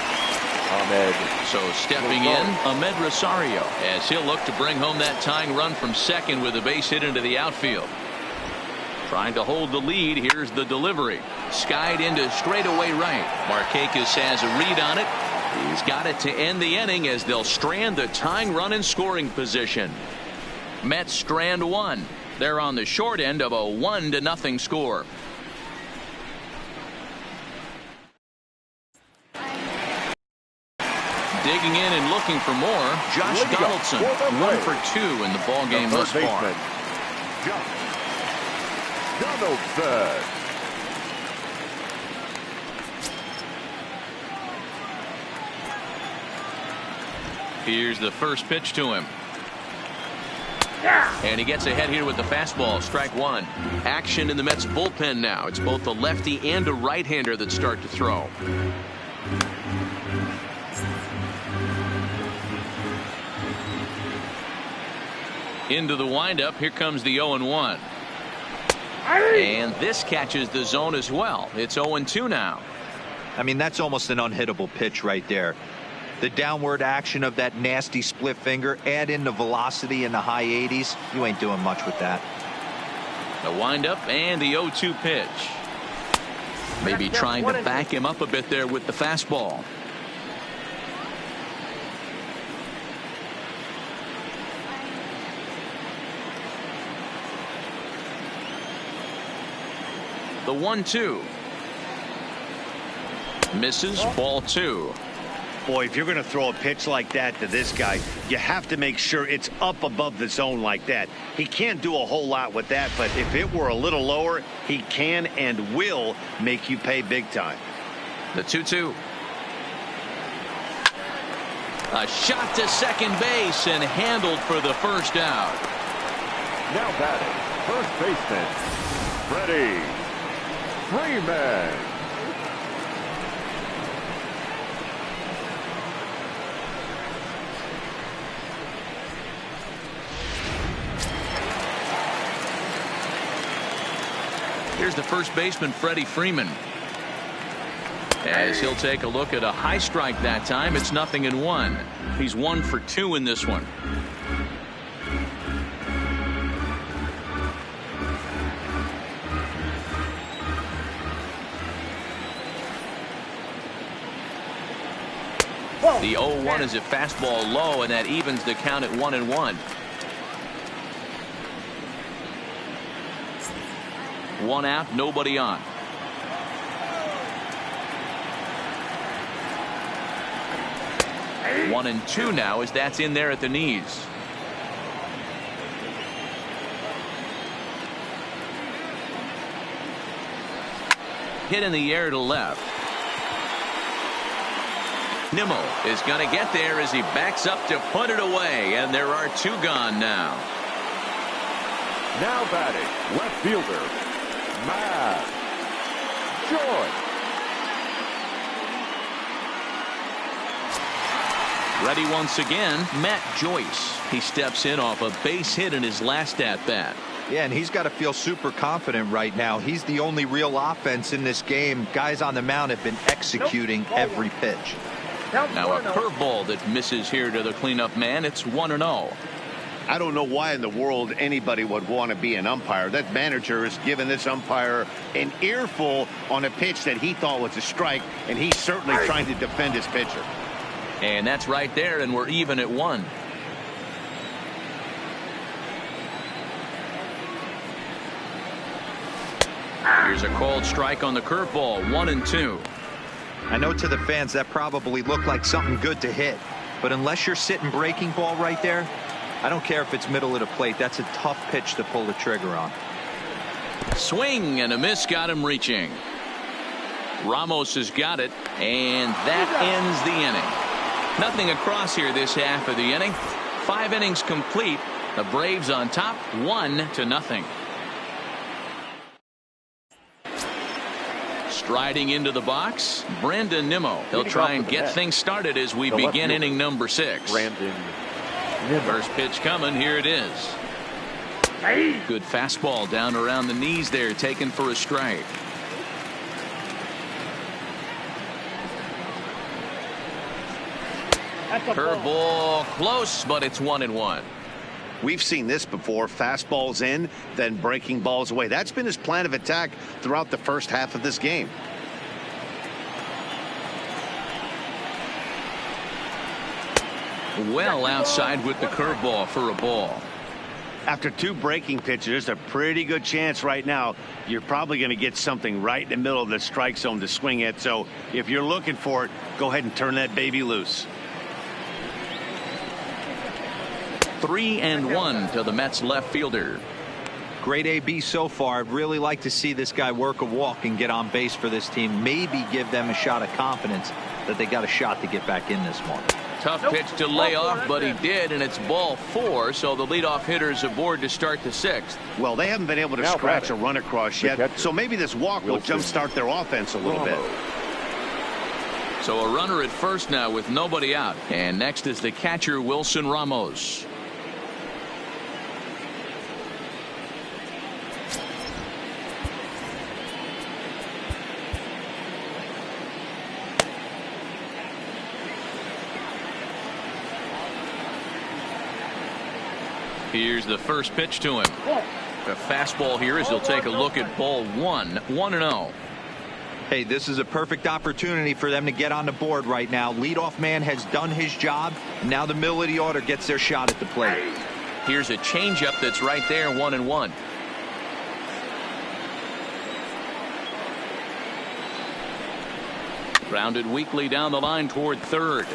Ahmed. So stepping in, Ahmed Rosario, as he'll look to bring home that tying run from second with a base hit into the outfield. Trying to hold the lead. Here's the delivery. Skied into straightaway right. Markakis has a read on it. He's got it to end the inning as they'll strand the tying run in scoring position. Mets strand 1. They're on the short end of a 1-0 score. Digging in and looking for more, Josh Donaldson. 1 for 2 in the ballgame thus far. Donaldson. Here's the first pitch to him. And he gets ahead here with the fastball. Strike 1. Action in the Mets bullpen now. It's both a lefty and a right-hander that start to throw. Into the windup. Here comes the 0-1. And this catches the zone as well. It's 0-2 now. I mean, that's almost an unhittable pitch right there. The downward action of that nasty split finger, add in the velocity in the high 80s. You ain't doing much with that. The windup and the 0-2 pitch. Maybe trying to back him up a bit there with the fastball. The 1-2. Misses, ball 2. Boy, if you're going to throw a pitch like that to this guy, you have to make sure it's up above the zone like that. He can't do a whole lot with that, but if it were a little lower, he can and will make you pay big time. The 2-2. A shot to second base and handled for the first out. Now batting, first baseman, Freddie Freeman. Here's the first baseman, Freddie Freeman. As he'll take a look at a high strike that time. It's 0-1. He's 1 for 2 in this one. The 0-1 is a fastball low, and that evens the count at 1-1. 1 out, nobody on. One and 2 now, as that's in there at the knees. Hit in the air to left. Nimmo is going to get there as he backs up to put it away, and there are 2 gone now. Now batting, left fielder, Matt Joyce. Ready once again, Matt Joyce. He steps in off a base hit in his last at-bat. Yeah, and he's got to feel super confident right now. He's the only real offense in this game. Guys on the mound have been executing every pitch. Now a curveball that misses here to the cleanup man. It's 1-0. I don't know why in the world anybody would want to be an umpire. That manager has given this umpire an earful on a pitch that he thought was a strike, and he's certainly trying to defend his pitcher. And that's right there, and we're even at 1. Here's a called strike on the curveball. 1-2. I know to the fans that probably looked like something good to hit, but unless you're sitting breaking ball right there, I don't care if it's middle of the plate. That's a tough pitch to pull the trigger on. Swing and a miss got him reaching. Ramos has got it, and that ends the inning. Nothing across here this half of the inning. 5 innings complete. The Braves on top, 1-0. Striding into the box, Brandon Nimmo. He'll try and get things started as we begin inning number 6. Brandon Nimmo. First pitch coming. Here it is. Good fastball down around the knees there, taken for a strike. Curveball close, but it's 1-1. We've seen this before. Fastballs in, then breaking balls away. That's been his plan of attack throughout the first half of this game. Well outside with the curveball for a ball. After 2 breaking pitches, there's a pretty good chance right now you're probably going to get something right in the middle of the strike zone to swing at. So if you're looking for it, go ahead and turn that baby loose. 3-1 to the Mets left fielder. Great AB so far. I'd really like to see this guy work a walk and get on base for this team. Maybe give them a shot of confidence that they got a shot to get back in this one. Tough pitch to lay off, but he did, and it's ball 4, so the leadoff hitter is aboard to start the 6th. Well, they haven't been able to scratch a run across yet, so maybe this walk will jumpstart their offense a little bit. So a runner at first now with nobody out, and next is the catcher, Wilson Ramos. Here's the first pitch to him. A fastball here as he'll take a look at ball 1. 1-0. Hey, this is a perfect opportunity for them to get on the board right now. Leadoff man has done his job. Now the middle of the order gets their shot at the plate. Here's a changeup that's right there. 1-1. Grounded weakly down the line toward third,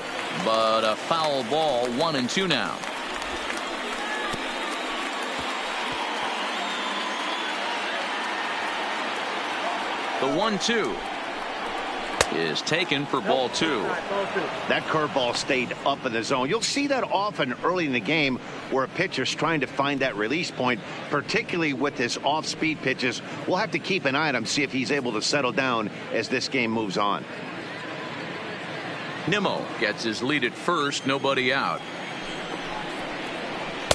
but a foul ball. 1-2 now. The 1-2. is taken for ball 2. That curveball stayed up in the zone. You'll see that often early in the game where a pitcher's trying to find that release point, particularly with his off-speed pitches. We'll have to keep an eye on him, see if he's able to settle down as this game moves on. Nimmo gets his lead at first, nobody out.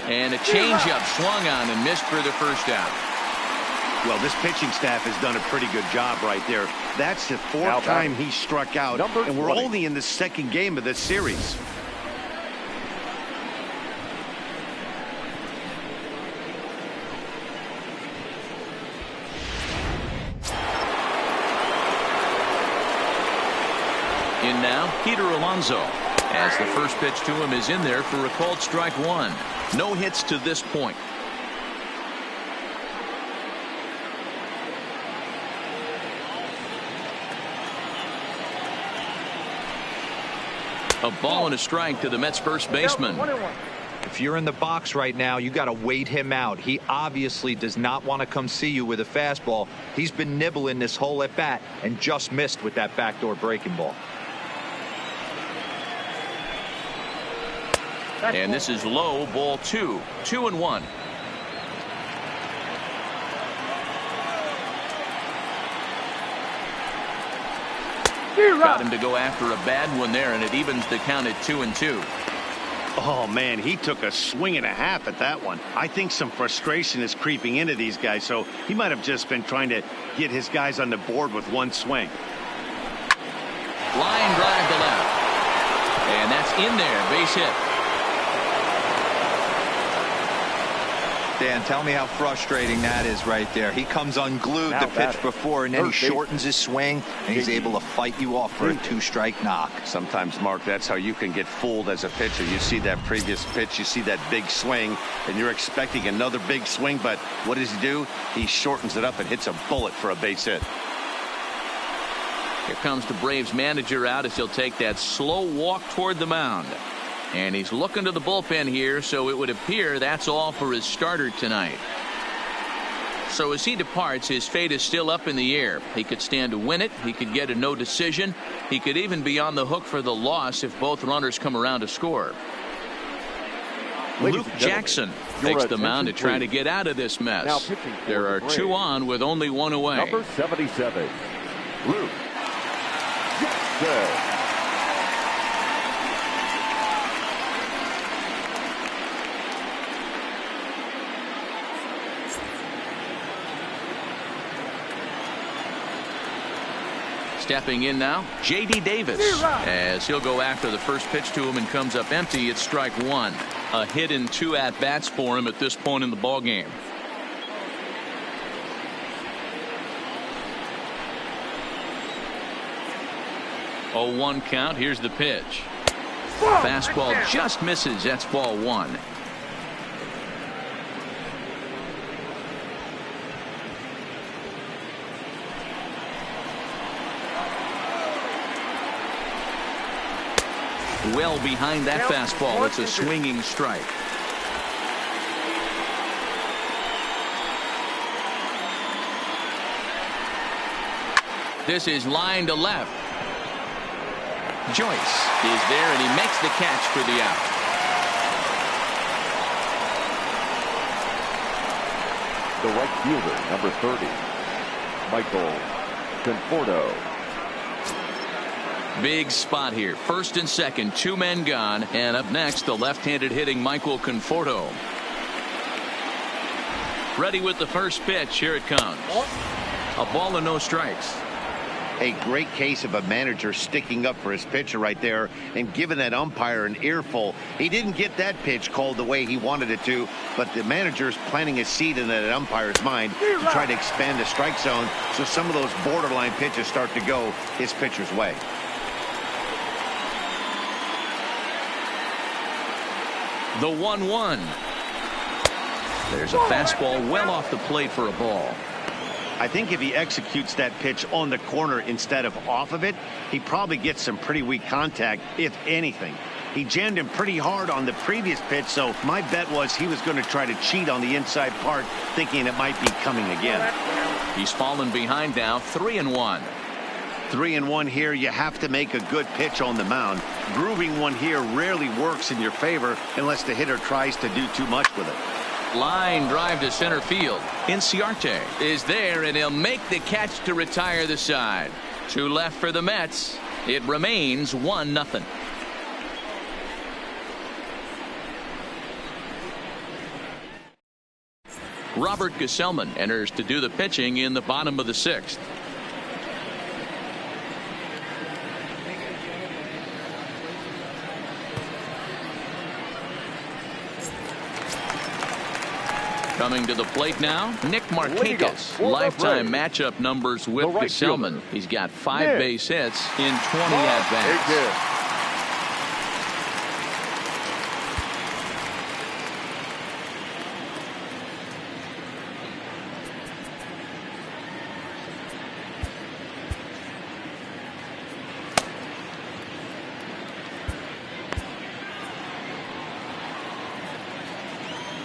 And a changeup swung on and missed for the first out. Well, this pitching staff has done a pretty good job right there. That's the fourth time he struck out, and we're only in the second game of this series. In now, Peter Alonso, as the first pitch to him is in there for a called strike 1. No hits to this point. A ball and a strike to the Mets first baseman. If you're in the box right now, you got to wait him out. He obviously does not want to come see you with a fastball. He's been nibbling this whole at bat and just missed with that backdoor breaking ball. And this is low, ball 2. 2-1. Got him to go after a bad one there, and it evens the count at 2-2. Oh, man, he took a swing and a half at that one. I think some frustration is creeping into these guys, so he might have just been trying to get his guys on the board with one swing. Line drive to left. And that's in there, base hit. Dan, tell me how frustrating that is right there. He comes unglued the pitch before, and then he shortens his swing, and he's able to fight you off for a 2-strike knock. Sometimes, Mark, that's how you can get fooled as a pitcher. You see that previous pitch, you see that big swing, and you're expecting another big swing, but what does he do? He shortens it up and hits a bullet for a base hit. Here comes the Braves manager out as he'll take that slow walk toward the mound. And he's looking to the bullpen here, so it would appear that's all for his starter tonight. So as he departs, his fate is still up in the air. He could stand to win it. He could get a no decision. He could even be on the hook for the loss if both runners come around to score. Luke Jackson takes the mound to try to get out of this mess. There are 2 on with only 1 away. Number 77, Luke Jackson. Stepping in now, J.D. Davis, as he'll go after the first pitch to him and comes up empty. It's strike 1. A hit in 2 at-bats for him at this point in the ballgame. Oh, 1 count. Here's the pitch. Fastball just misses. That's ball 1. Well behind that fastball. It's a swinging strike. This is line to left. Joyce is there, and he makes the catch for the out. The right fielder, number 30, Michael Conforto. Big spot here. First and second, 2 men gone. And up next, the left-handed hitting Michael Conforto. Ready with the first pitch. Here it comes. A ball and no strikes. A great case of a manager sticking up for his pitcher right there and giving that umpire an earful. He didn't get that pitch called the way he wanted it to, but the manager's planting a seed in that umpire's mind to try to expand the strike zone so some of those borderline pitches start to go his pitcher's way. The 1-1. There's a fastball well off the plate for a ball. I think if he executes that pitch on the corner instead of off of it, he probably gets some pretty weak contact, if anything. He jammed him pretty hard on the previous pitch, so my bet was he was going to try to cheat on the inside part, thinking it might be coming again. He's fallen behind now, 3-1. 3-1 here. You have to make a good pitch on the mound. Grooving one here rarely works in your favor unless the hitter tries to do too much with it. Line drive to center field. Inciarte is there, and he'll make the catch to retire the side. 2 left for the Mets. It remains 1-0. Robert Gesellman enters to do the pitching in the bottom of the 6th. Coming to the plate now, Nick Markakis. Lifetime matchup numbers with Gesellman. He's got 5 base hits in 20 at-bats.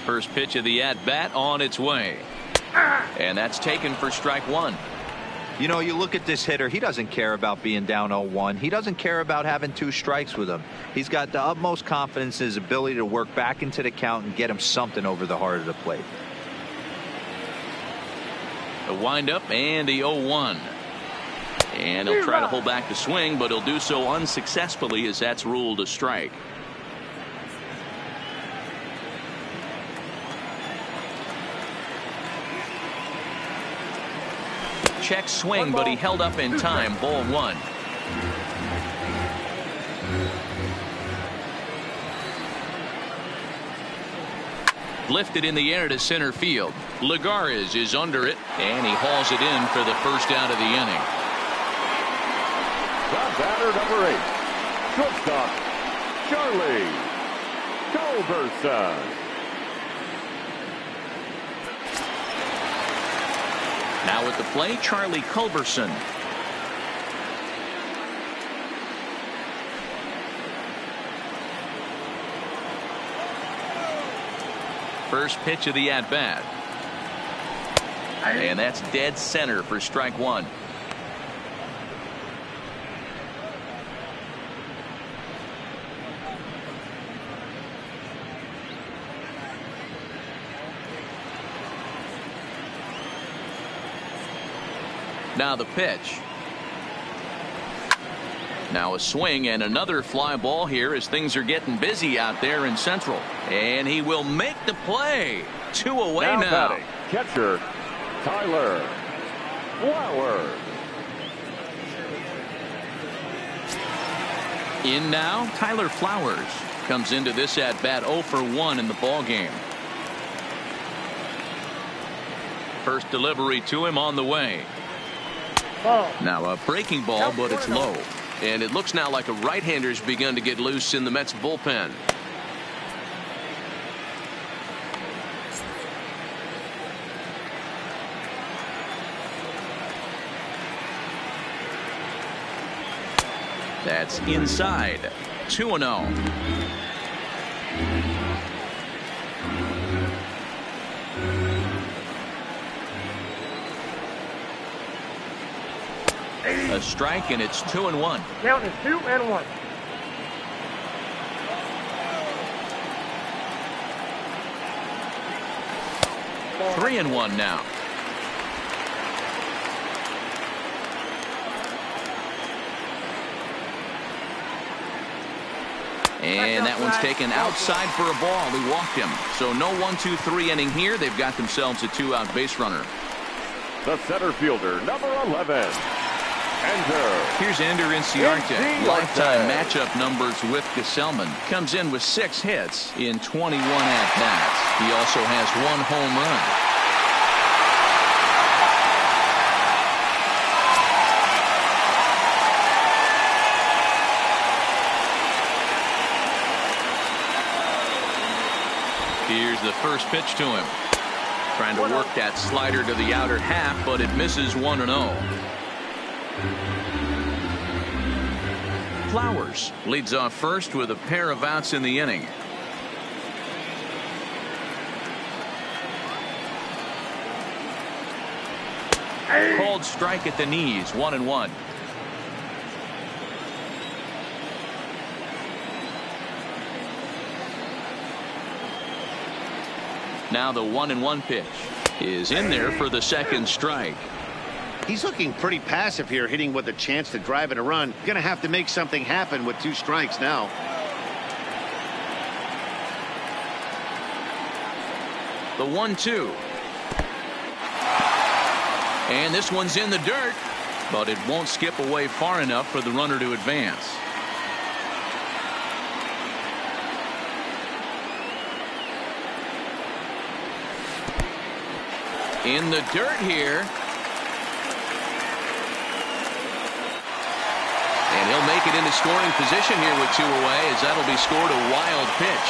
First pitch of the at-bat on its way. And that's taken for strike 1. You know, you look at this hitter, he doesn't care about being down 0-1. He doesn't care about having 2 strikes with him. He's got the utmost confidence in his ability to work back into the count and get him something over the heart of the plate. A windup and the 0-1. And he'll try to hold back the swing, but he'll do so unsuccessfully as that's ruled a strike. Check swing, but he held up in time. Ball 1. Lifted in the air to center field. Lagares is under it, and he hauls it in for the first out of the inning. The batter, number 8, shortstop, Charlie Culberson. Now at the plate, Charlie Culberson. First pitch of the at-bat. And that's dead center for strike 1. Now the pitch. Now a swing and another fly ball here as things are getting busy out there in Central. And he will make the play. 2 away now. Batting, catcher Tyler Flowers. In now, Tyler Flowers comes into this at bat 0 for 1 in the ball game. First delivery to him on the way. Now a breaking ball, but it's low. And it looks now like a right-hander's begun to get loose in the Mets bullpen. That's inside. 2-0. A strike, and it's 2-1. Count is 2-1. Three and 1 now. And that one's taken outside for a ball. He walked him. So no 1-2-3 inning here. They've got themselves a 2-out base runner. The center fielder, number 11. Here's Ender Inciarte. Lifetime matchup numbers with Gesellman. Comes in with 6 hits in 21 at-bats. He also has 1 home run. Here's the first pitch to him. Trying to work that slider to the outer half, but it misses 1-0. Flowers leads off first with a pair of outs in the inning. Called strike at the knees. 1-1. Now the 1-1 pitch is in there for the second strike. He's looking pretty passive here, hitting with a chance to drive in a run. Going to have to make something happen with 2 strikes now. The 1-2. And this one's in the dirt, but it won't skip away far enough for the runner to advance. In the dirt here. And he'll make it into scoring position here with 2 away, as that'll be scored a wild pitch.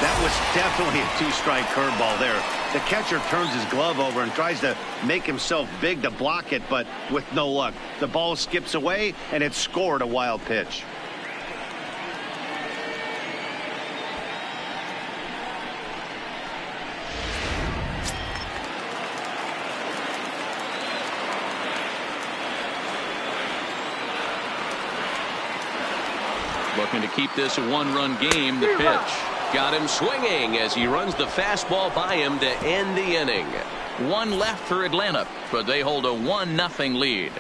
That was definitely a 2-strike curveball there. The catcher turns his glove over and tries to make himself big to block it, but with no luck. The ball skips away, and it's scored a wild pitch. Looking to keep this a 1-run game. The pitch got him swinging as he runs the fastball by him to end the inning. 1 left for Atlanta, but they hold a 1-0 lead.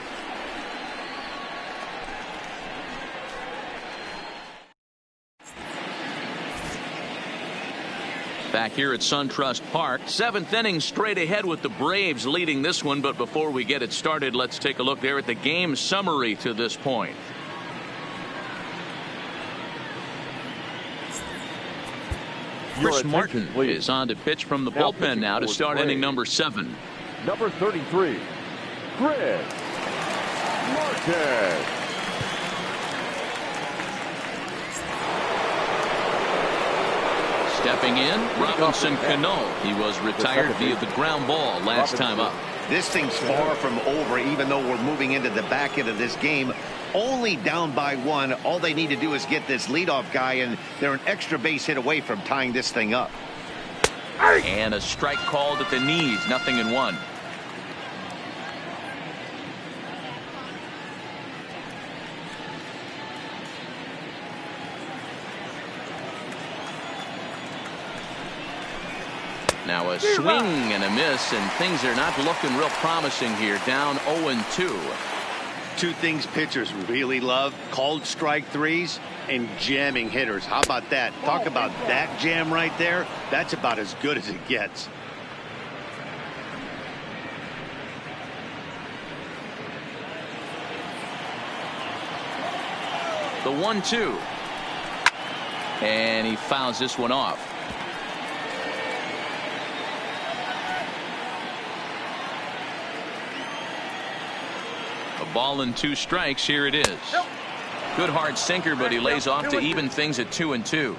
Back here at SunTrust Park, 7th inning straight ahead with the Braves leading this one. But before we get it started, let's take a look there at the game summary to this point. Chris Martin is on to pitch from the bullpen now to start inning number 7. Number 33, Chris Martin. Stepping in, Robinson Cano. He was retired via the ground ball last time up. This thing's far from over, even though we're moving into the back end of this game. Only down by 1. All they need to do is get this leadoff guy, and they're an extra base hit away from tying this thing up. And a strike called at the knees. 0-1. Now a swing and a miss, and things are not looking real promising here. Down 0-2. 2 things pitchers really love: called strike threes and jamming hitters. How about that? Talk about that jam right there. That's about as good as it gets. The 1-2. And he fouls this one off. A ball and 2 strikes. Here it is. Good hard sinker, but he lays off to even things at 2-2.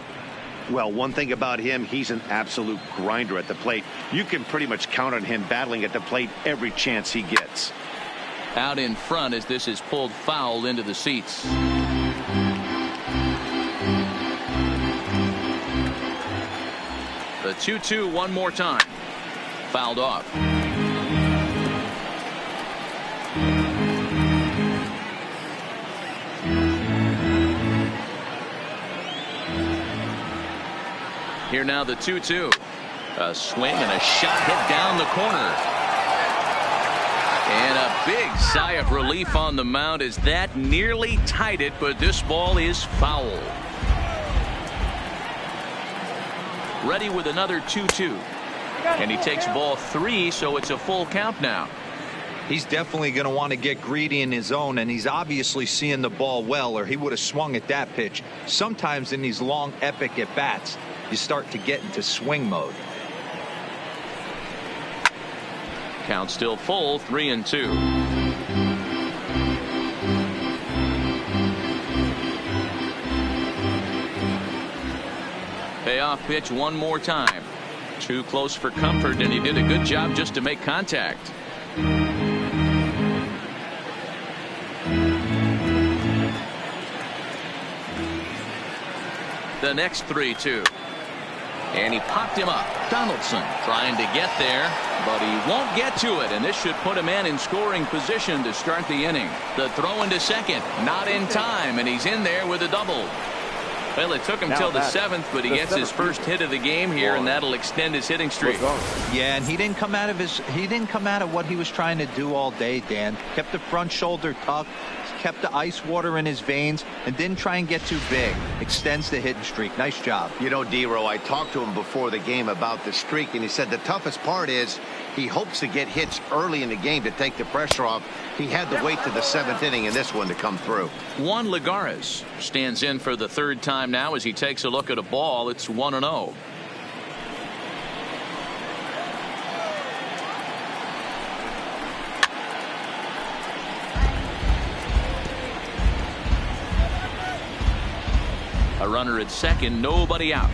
Well, one thing about him, he's an absolute grinder at the plate. You can pretty much count on him battling at the plate every chance he gets. Out in front as this is pulled foul into the seats. The 2-2 one more time. Fouled off. Here now the 2-2. A swing and a shot hit down the corner. And a big sigh of relief on the mound as that nearly tied it, but this ball is foul. Ready with another 2-2. And he takes ball 3, so it's a full count now. He's definitely going to want to get greedy in his zone, and he's obviously seeing the ball well, or he would have swung at that pitch. Sometimes in these long epic at bats, you start to get into swing mode. Count still full, 3-2. Payoff pitch one more time. Too close for comfort, and he did a good job just to make contact. The next 3-2. And he popped him up. Donaldson trying to get there, but he won't get to it, and this should put a man in scoring position to start the inning. The throw into second, not in time, and he's in there with a double. Well, it took him Now till the batting, 7th, but he the gets center his first hit of the game here, and that'll extend his hitting streak. Yeah, and he didn't come out of what he was trying to do all day, Dan. Kept the front shoulder tucked, kept the ice water in his veins, and didn't try and get too big. Extends the hitting streak. Nice job. You know, D-Row, I talked to him before the game about the streak, and he said the toughest part is he hopes to get hits early in the game to take the pressure off. He had to wait to the 7th inning in this one to come through. Juan Lagares stands in for the 3rd time now as he takes a look at a ball. It's 1-0. A runner at second, nobody out.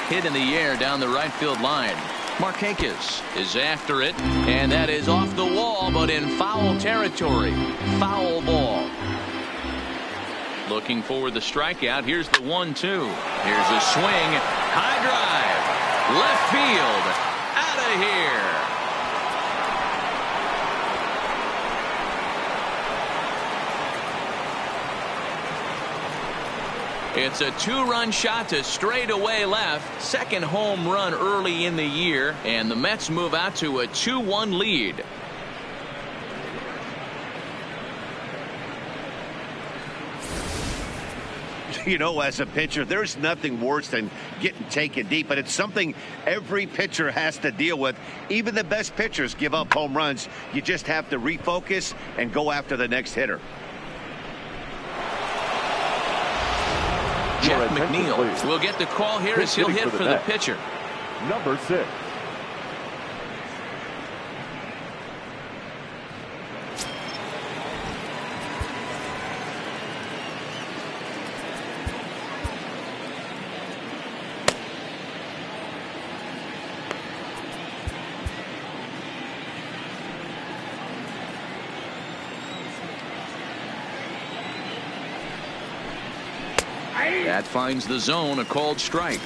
Hit in the air down the right field line. Markakis is after it, and that is off the wall, but in foul territory. Foul ball. Looking for the strikeout. Here's the 1-2. Here's a swing. High drive. Left field. Out of here. It's a 2-run shot to straightaway left. Second home run early in the year, and the Mets move out to a 2-1 lead. You know, as a pitcher, there's nothing worse than getting taken deep, but it's something every pitcher has to deal with. Even the best pitchers give up home runs. You just have to refocus and go after the next hitter. Jeff McNeil will get the call here as he'll hit for the pitcher. Number 6. That finds the zone, a called strike.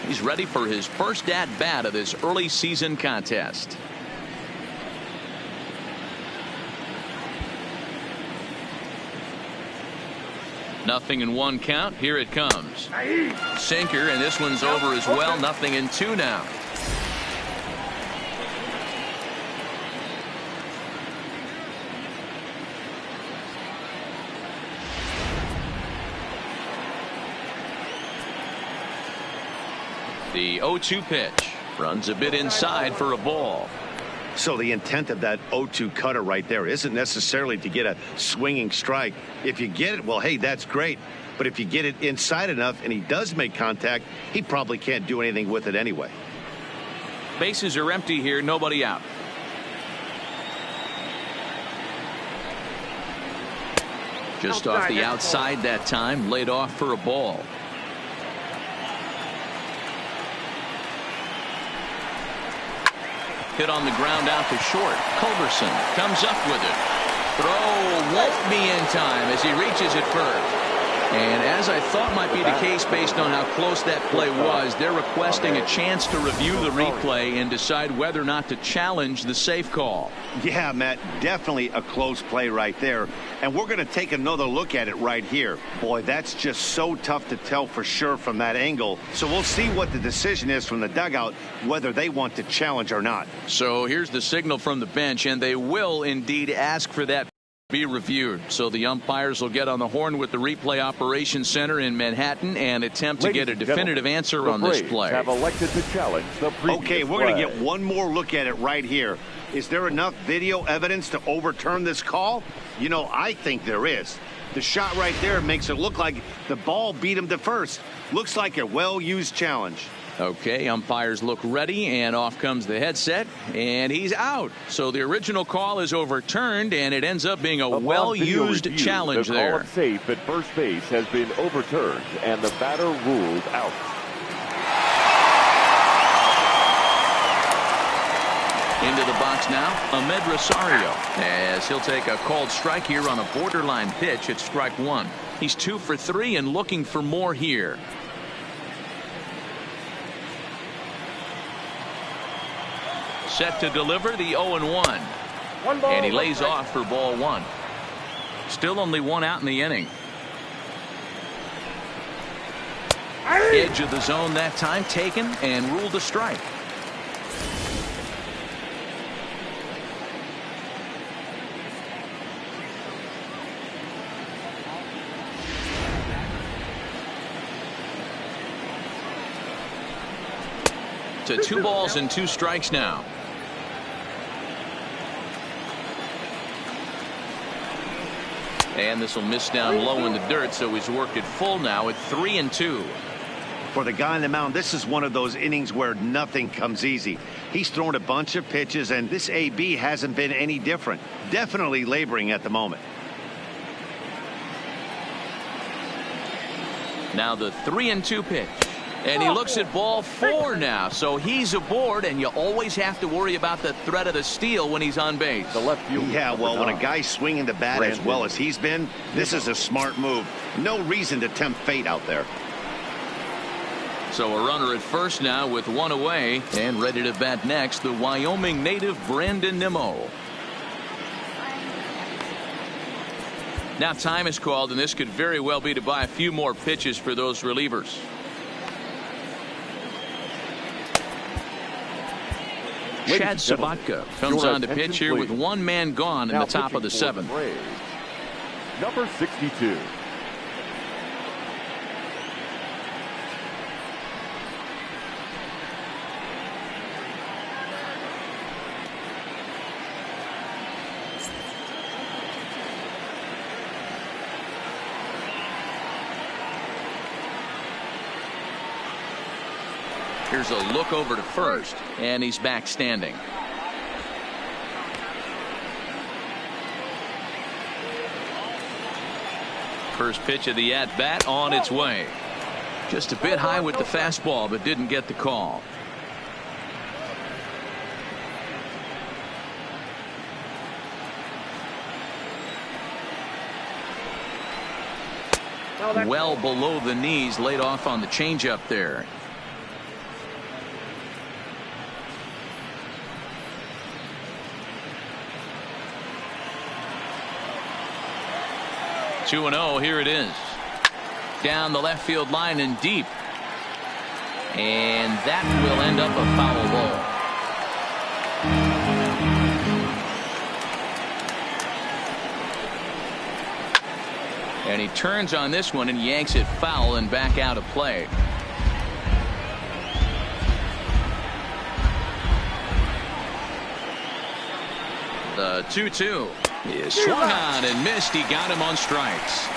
He's ready for his first at-bat of this early season contest. Nothing in 1 count. Here it comes. Sinker, and this one's over as well. Nothing in 2 now. The 0-2 pitch runs a bit inside for a ball. So the intent of that 0-2 cutter right there isn't necessarily to get a swinging strike. If you get it, well, hey, that's great. But if you get it inside enough and he does make contact, he probably can't do anything with it anyway. Bases are empty here, nobody out. Just off the outside that time, laid off for a ball. Hit on the ground out to short. Culberson comes up with it. Throw won't be in time as he reaches it first. And as I thought might be the case based on how close that play was, they're requesting a chance to review the replay and decide whether or not to challenge the safe call. Yeah, Matt, definitely a close play right there. And we're going to take another look at it right here. Boy, that's just so tough to tell for sure from that angle. So we'll see what the decision is from the dugout, whether they want to challenge or not. So here's the signal from the bench, and they will indeed ask for that be reviewed. So the umpires will get on the horn with the replay operations center in Manhattan and attempt to get a definitive answer on this play. Have elected to challenge the okay, we're going to get one more look at it right here. Is there enough video evidence to overturn this call? You know, I think there is. The shot right there makes it look like the ball beat him to first. Looks like a well-used challenge. Okay, umpires look ready, and off comes the headset, and he's out. So the original call is overturned, and it ends up being a well-used challenge there. The call safe at first base has been overturned, and the batter ruled out. Into the box now, Ahmed Rosario, as he'll take a called strike here on a borderline pitch at strike 1. He's 2 for 3 and looking for more here. Set to deliver the 0-1. And he lays off for ball 1. Still only one out in the inning. Edge of the zone that time taken and ruled a strike. To 2 balls and 2 strikes now. And this will miss down low in the dirt, so he's worked it full now at 3-2. For the guy on the mound, this is one of those innings where nothing comes easy. He's thrown a bunch of pitches, and this AB hasn't been any different. Definitely laboring at the moment. Now the 3-2 pitch. And he looks at ball 4 now, so he's aboard, and you always have to worry about the threat of the steal when he's on base. The left field. Yeah, well, when a guy's swinging the bat as well as he's been, this is a smart move. No reason to tempt fate out there. So a runner at first now with 1 away, and ready to bat next, the Wyoming native Brandon Nimmo. Now time is called, and this could very well be to buy a few more pitches for those relievers. Chad Sabatka comes on to pitch here with 1 man gone in the top of the 7th. Number 62. Here's a look over to first, and he's back standing. First pitch of the at-bat on its way. Just a bit high with the fastball, but didn't get the call. Well below the knees, laid off on the changeup there. Two and 0. Here it is. Down the left field line and deep. And that will end up a foul ball. And he turns on this one and yanks it foul and back out of play. The 2-2 is swung on and missed. He got him on strikes.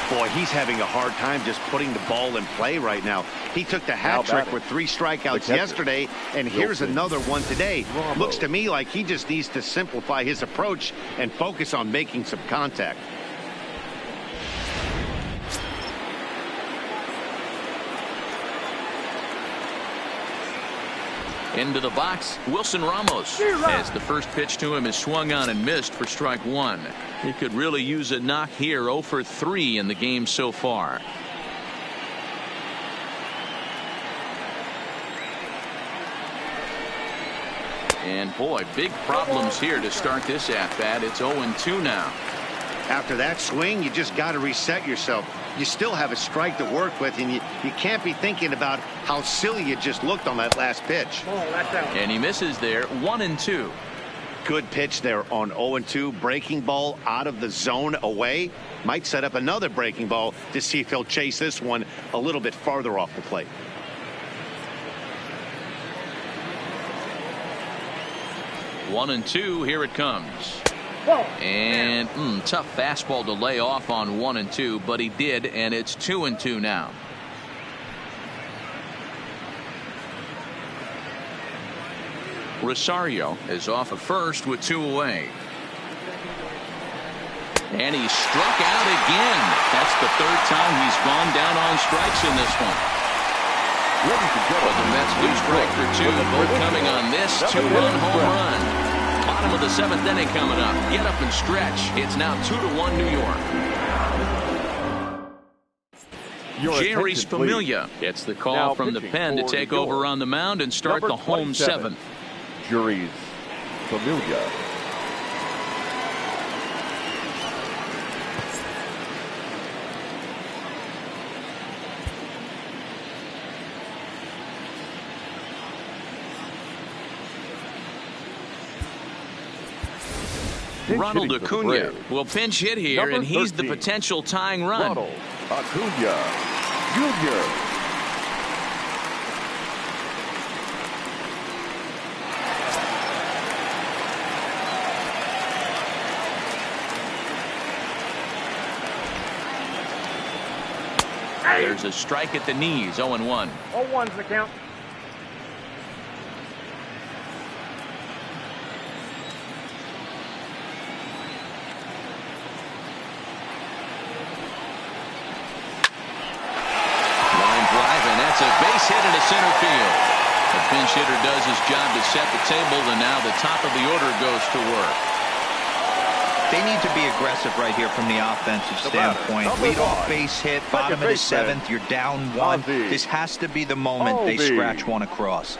Boy, he's having a hard time just putting the ball in play right now. He took the hat trick with 3 strikeouts yesterday, and here's another one today. Looks to me like he just needs to simplify his approach and focus on making some contact. Into the box, Wilson Ramos, as the first pitch to him is swung on and missed for strike 1. He could really use a knock here. 0 for 3 in the game so far. And boy, big problems here to start this at-bat. It's 0-2 now. After that swing, you just got to reset yourself. You still have a strike to work with, and you can't be thinking about how silly you just looked on that last pitch. And he misses there. 1-2. Good pitch there on 0-2. Breaking ball out of the zone away. Might set up another breaking ball to see if he'll chase this one a little bit farther off the plate. One and 2. Here it comes. And tough fastball to lay off on 1-2, but he did, and it's 2-2 now. Rosario is off at first with 2 away. And he struck out again. That's the 3rd time he's gone down on strikes in this one. But the Mets do strike for 2, both coming on this 2-run home run. Bottom of the 7th inning coming up. Get up and stretch. It's now 2-1 New York. Jerry Spamiglia gets the call from the pen to take over on the mound and start the home 7th. Jerry Spamiglia. Ronald hitting for the Acuna Braves. will pinch hit here, Number and he's the 13, potential tying run. Ronald Acuna Jr. There's a strike at the knees, 0-1. 0-1's the count. Line drive, and that's a base hit into center field. The pinch hitter does his job to set the table, and now the top of the order goes to work. They need to be aggressive right here from the offensive standpoint. Number Lead off 1, base hit, second bottom of the baseman, 7th. You're down 1. Ozzie. This has to be the moment they Albies. scratch one across.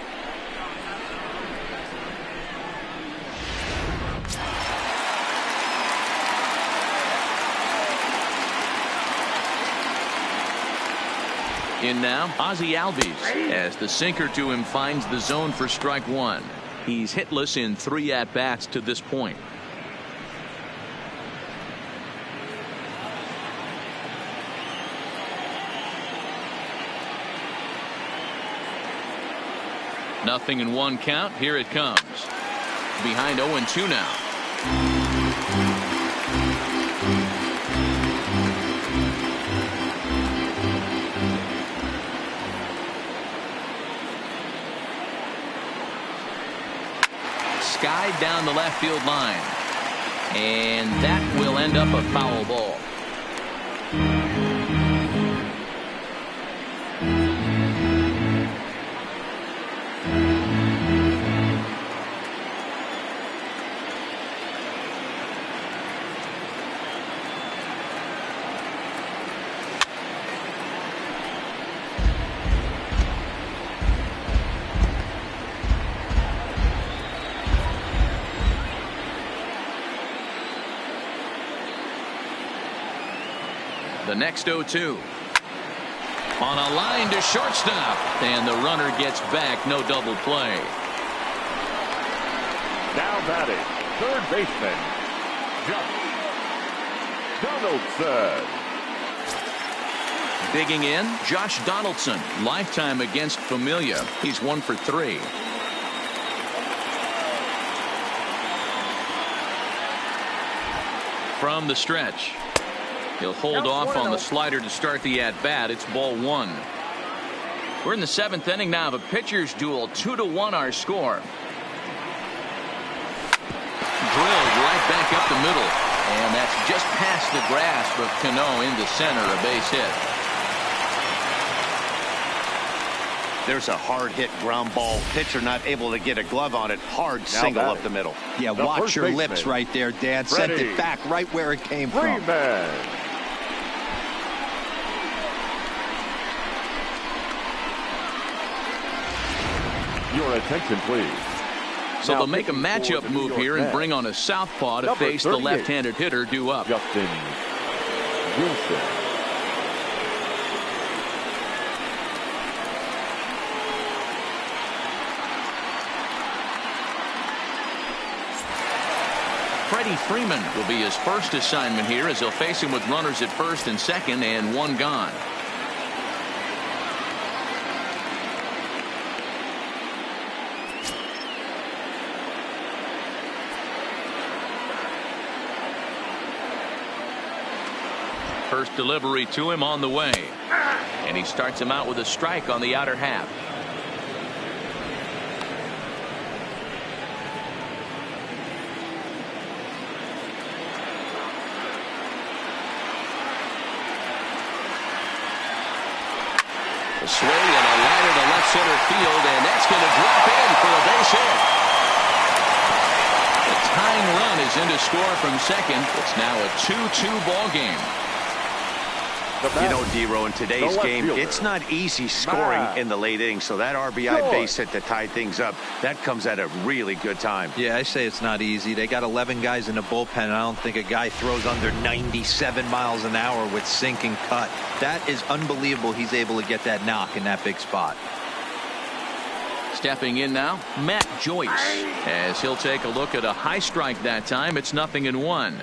In now, Ozzie Albies, as the sinker to him finds the zone for strike 1. He's hitless in 3 at-bats to this point. Nothing in 1 count. Here it comes. Behind 0-2 now. Skied down the left field line. And that will end up a foul ball. The next 0-2. On a line to shortstop. And the runner gets back. No double play. Now batting, third baseman, Josh Donaldson. Digging in, Josh Donaldson. Lifetime against Familia. He's 1 for 3. From the stretch. He'll hold off on the slider to start the at-bat. It's ball 1. We're in the 7th inning now of a pitcher's duel. 2-1 our score. Drilled right back up the middle. And that's just past the grasp of Cano into center. A base hit. There's a hard hit ground ball. Pitcher not able to get a glove on it. Hard single up the middle. Yeah, The watch first your baseman, lips right there, Dan. Sent Freddie it back right where it came from. Freeman. Your attention, please. So Now they'll make a pitching for matchup the New move York here and Mets, bring on a southpaw to number face the 38, left-handed hitter due up. Justin Wilson. Freddie Freeman will be his first assignment here as they'll face him with runners at first and second and 1 gone. First delivery to him on the way. And he starts him out with a strike on the outer half. A swing and a liner to left center field, and that's going to drop in for a base hit. The tying run is in to score from second. It's now a 2-2 ball game. You know, D-Row, in today's left game, fielder, it's not easy scoring in the late innings. So that RBI base hit to tie things up, that comes at a really good time. Yeah, I say it's not easy. They got 11 guys in the bullpen, and I don't think a guy throws under 97 miles an hour with sink and cut. That is unbelievable he's able to get that knock in that big spot. Stepping in now, Matt Joyce, as he'll take a look at a high strike that time. It's 0-1.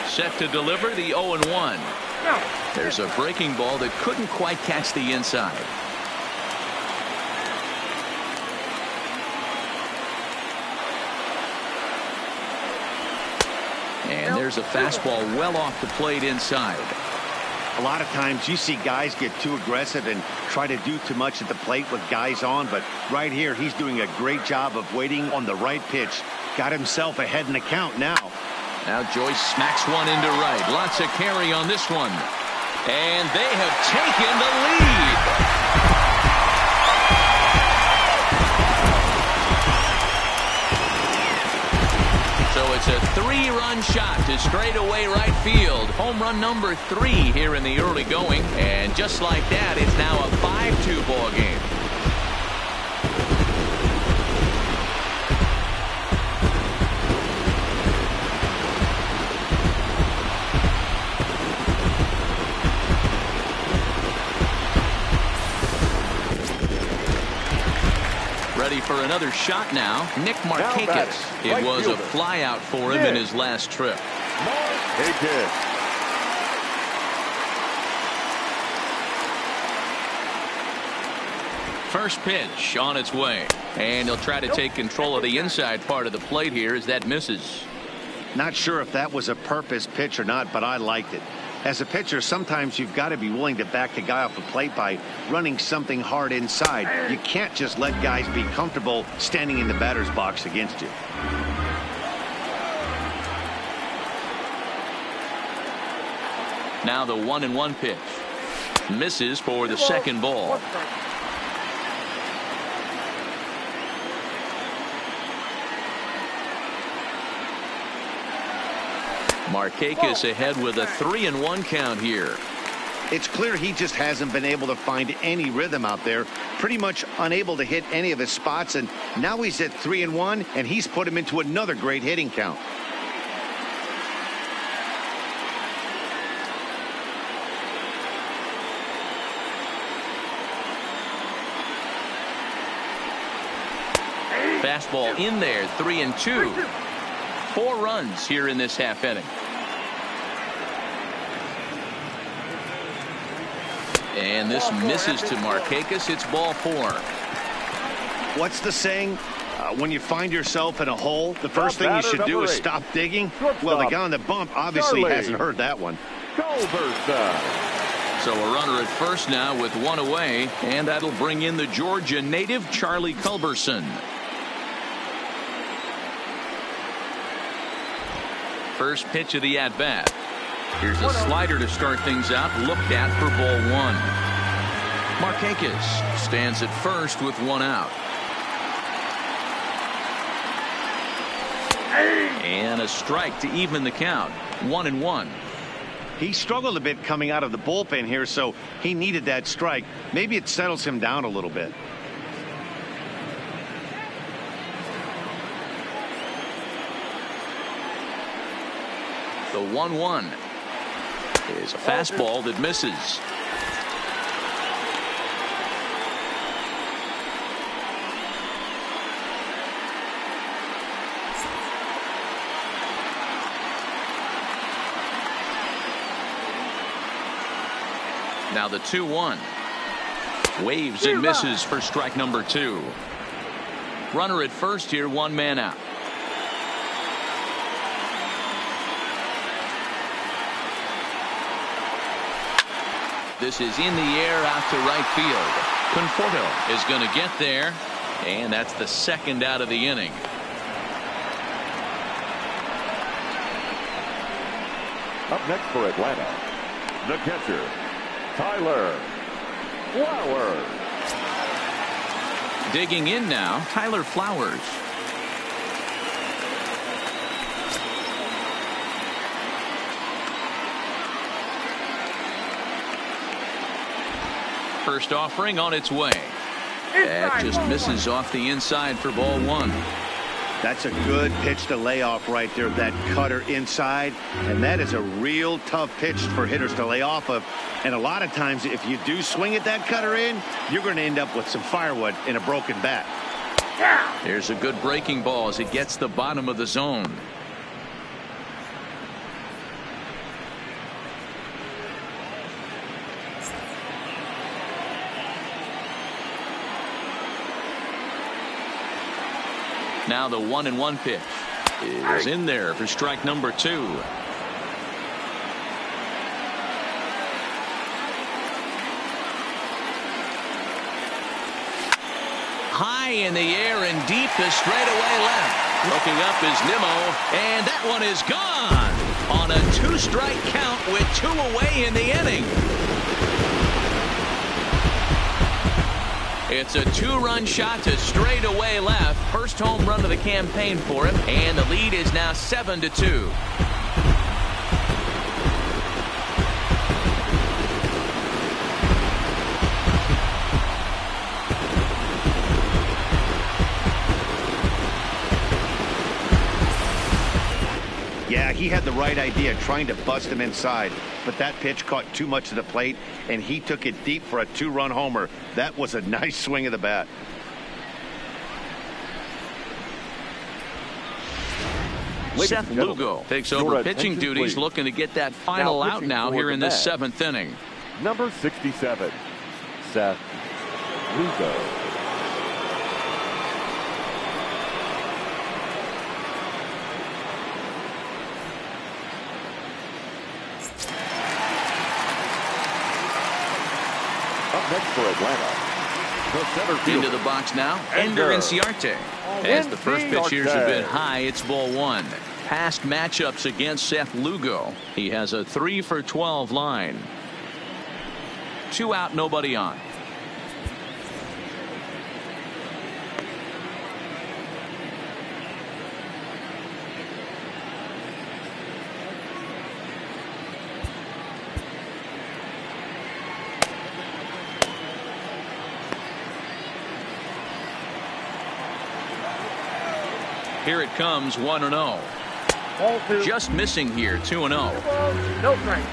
Set to deliver the 0-1. There's a breaking ball that couldn't quite catch the inside. And there's a fastball well off the plate inside. A lot of times you see guys get too aggressive and try to do too much at the plate with guys on, but right here he's doing a great job of waiting on the right pitch. Got himself ahead in the count now. Now Joyce smacks one into right. Lots of carry on this one. And they have taken the lead. So it's a 3-run shot to straightaway right field. Home run number 3 here in the early going. And just like that, it's now a 5-2 ball game. Ready for another shot now. Nick Markakis. It was a fly out for him in his last trip. First pitch on its way. And he'll try to take control of the inside part of the plate here as that misses. Not sure if that was a purpose pitch or not, but I liked it. As a pitcher, sometimes you've got to be willing to back the guy off the plate by running something hard inside. You can't just let guys be comfortable standing in the batter's box against you. Now the 1-1 pitch. Misses for the second ball. Markakis ahead with a 3-1 count here. It's clear he just hasn't been able to find any rhythm out there. Pretty much unable to hit any of his spots, and now he's at 3-1, and he's put him into another great hitting count. Fastball in there, 3-2. 4 runs here in this half inning. And this misses to Markakis. It's ball 4. What's the saying? When you find yourself in a hole, the first thing you should do is stop digging. Well, the guy on the bump obviously hasn't heard that one. So a runner at first now with 1 away, and that'll bring in the Georgia native Charlie Culberson. First pitch of the at-bat. Here's a slider to start things out, looked at for ball 1. Markakis stands at first with 1 out. And a strike to even the count. 1-1. He struggled a bit coming out of the bullpen here, so he needed that strike. Maybe it settles him down a little bit. The 1-1 is a fastball that misses. Now the 2-1. Waves and misses for strike number 2. Runner at first here, 1 man out. This is in the air out to right field. Conforto is going to get there, and that's the second out of the inning. Up next for Atlanta, the catcher, Tyler Flowers. Digging in now, Tyler Flowers. First offering on its way. That just misses off the inside for ball one. That's a good pitch to lay off right there, that cutter inside. And that is a real tough pitch for hitters to lay off of. And a lot of times, if you do swing at that cutter in, you're going to end up with some firewood in a broken bat. Here's a good breaking ball as it gets the bottom of the zone. Now the 1-1 pitch is in there for strike number 2. High in the air and deep to straightaway left. Looking up is Nimmo, and that one is gone on a 2-strike count with 2 away in the inning. It's a 2-run shot to straightaway left. First home run of the campaign for him, and the lead is now 7-2. Yeah, he had the right idea, trying to bust him inside. But that pitch caught too much of the plate, and he took it deep for a 2-run homer. That was a nice swing of the bat. Seth Lugo takes over pitching duties, looking to get that final out now here in this 7th inning. Number 67, Seth Lugo. Up next for Atlanta, the center fielder. Into the box now, Ender Inciarte. As the first pitch here's a bit high, it's ball 1. Past matchups against Seth Lugo, he has a 3-for-12 line. 2 out, nobody on. Here it comes, 1-0. Just missing here, 2-0. No strike.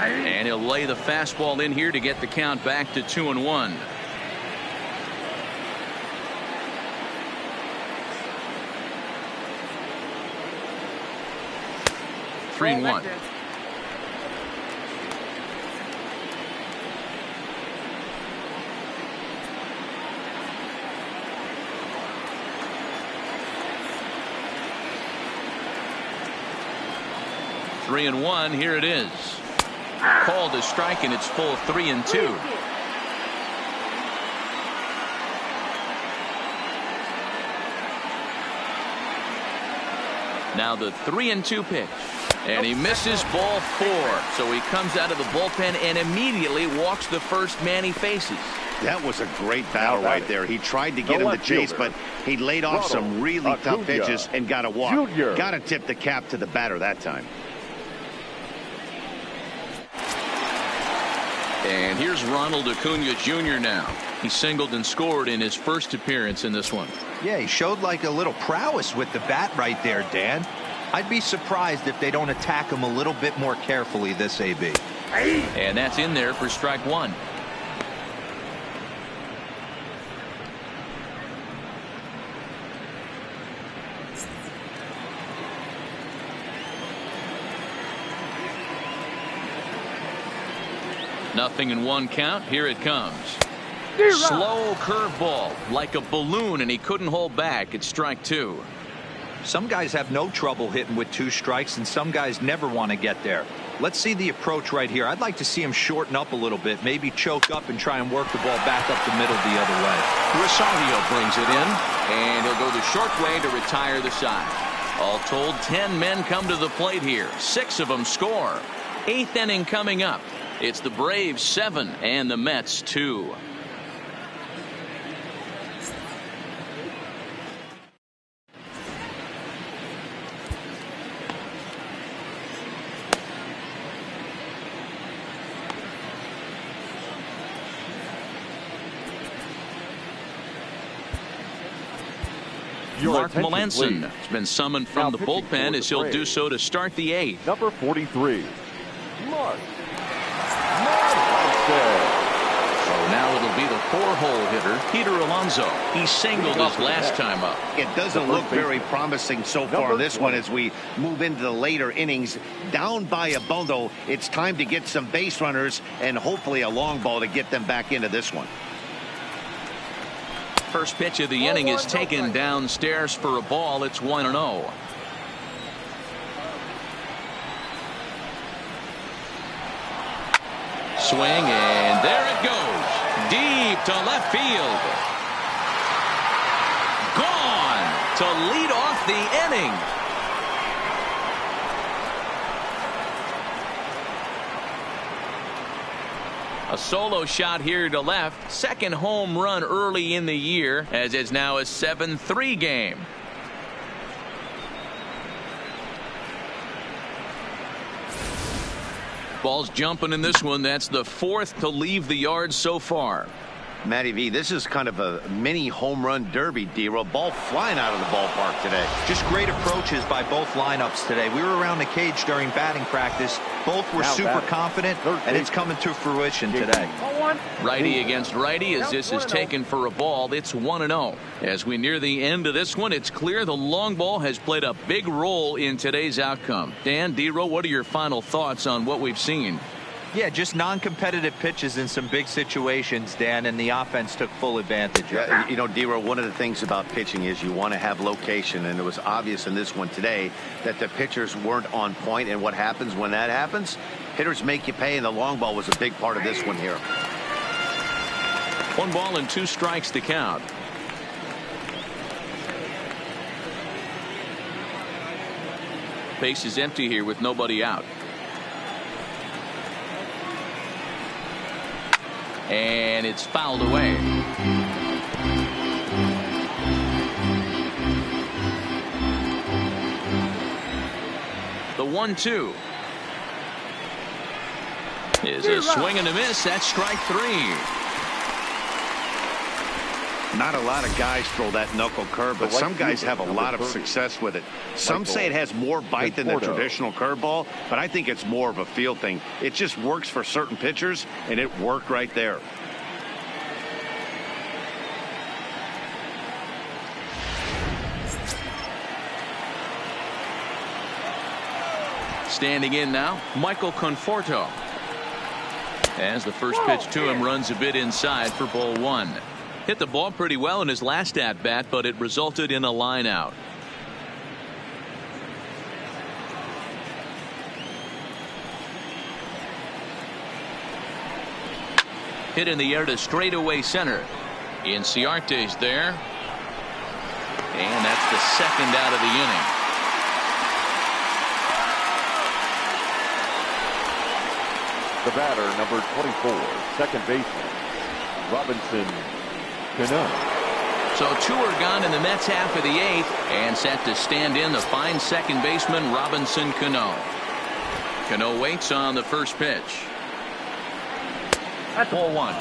And he'll lay the fastball in here to get the count back to 2-1. Three and 1. Three and 1. Here it is. Called a strike, and it's full 3-2. Now the 3-2 pitch, and he misses ball 4. So he comes out of the bullpen and immediately walks the first man he faces. That was a great battle right there. He tried to get him to chase, but he laid off some really tough pitches and got a walk. Got to tip the cap to the batter that time. And here's Ronald Acuna Jr. now. He singled and scored in his first appearance in this one. Yeah, he showed like a little prowess with the bat right there, Dan. I'd be surprised if they don't attack him a little bit more carefully this AB. And that's in there for strike 1. Nothing in 1 count. Here it comes. Slow curveball like a balloon, and he couldn't hold back. It's strike 2. Some guys have no trouble hitting with 2 strikes, and some guys never want to get there. Let's see the approach right here. I'd like to see him shorten up a little bit, maybe choke up and try and work the ball back up the middle the other way. Rosario brings it in, and he'll go the short way to retire the side. All told, 10 men come to the plate here. 6 of them score. 8th inning coming up. It's the Braves 7 and the Mets 2. Your Mark attention, Melanson please. has been summoned Now from the pitching bullpen for as the he'll do Braves. so to start the 8th. Number 43, Mark Melanson. So now it'll be the 4-hole hitter, Peter Alonso. He singled his last time up. It doesn't look very promising so far in this one as we move into the later innings. Down by a bundle, it's time to get some base runners and hopefully a long ball to get them back into this one. First pitch of the inning is taken downstairs for a ball. It's 1-0. Swing, and there it goes. Deep to left field. Gone to lead off the inning. A solo shot here to left. Second home run early in the year, as it's now a 7-3 game. Ball's jumping in this one. That's the 4th to leave the yard so far. Matty V, this is kind of a mini home run derby, D-Roll. Ball flying out of the ballpark today. Just great approaches by both lineups today. We were around the cage during batting practice. Both were super confident, and it's coming to fruition today. Righty against righty as this is taken for a ball. It's 1-0. As we near the end of this one, it's clear the long ball has played a big role in today's outcome. Dan, D-Roll, what are your final thoughts on what we've seen? Yeah, just non-competitive pitches in some big situations, Dan, and the offense took full advantage of it. You know, D-Roll, one of the things about pitching is you want to have location, and it was obvious in this one today that the pitchers weren't on point, and what happens when that happens? Hitters make you pay, and the long ball was a big part of this one here. 1 ball and 2 strikes to count. Base is empty here with nobody out. And it's fouled away. The 1-2 is a swing and a miss. That's strike 3. Not a lot of guys throw that knuckle curve, but some guys have a lot of success with it. Some say it has more bite than the traditional curveball, but I think it's more of a feel thing. It just works for certain pitchers, and it worked right there. Standing in now, Michael Conforto. As the first pitch to him runs a bit inside for ball 1. Hit the ball pretty well in his last at-bat, but it resulted in a line out. Hit in the air to straightaway center. Inciarte's there. And that's the second out of the inning. The batter, number 24, second baseman, Robinson Cano. So 2 are gone in the Mets half of the 8th, and set to stand in the fine second baseman Robinson Cano. Cano waits on the first pitch. At ball 1.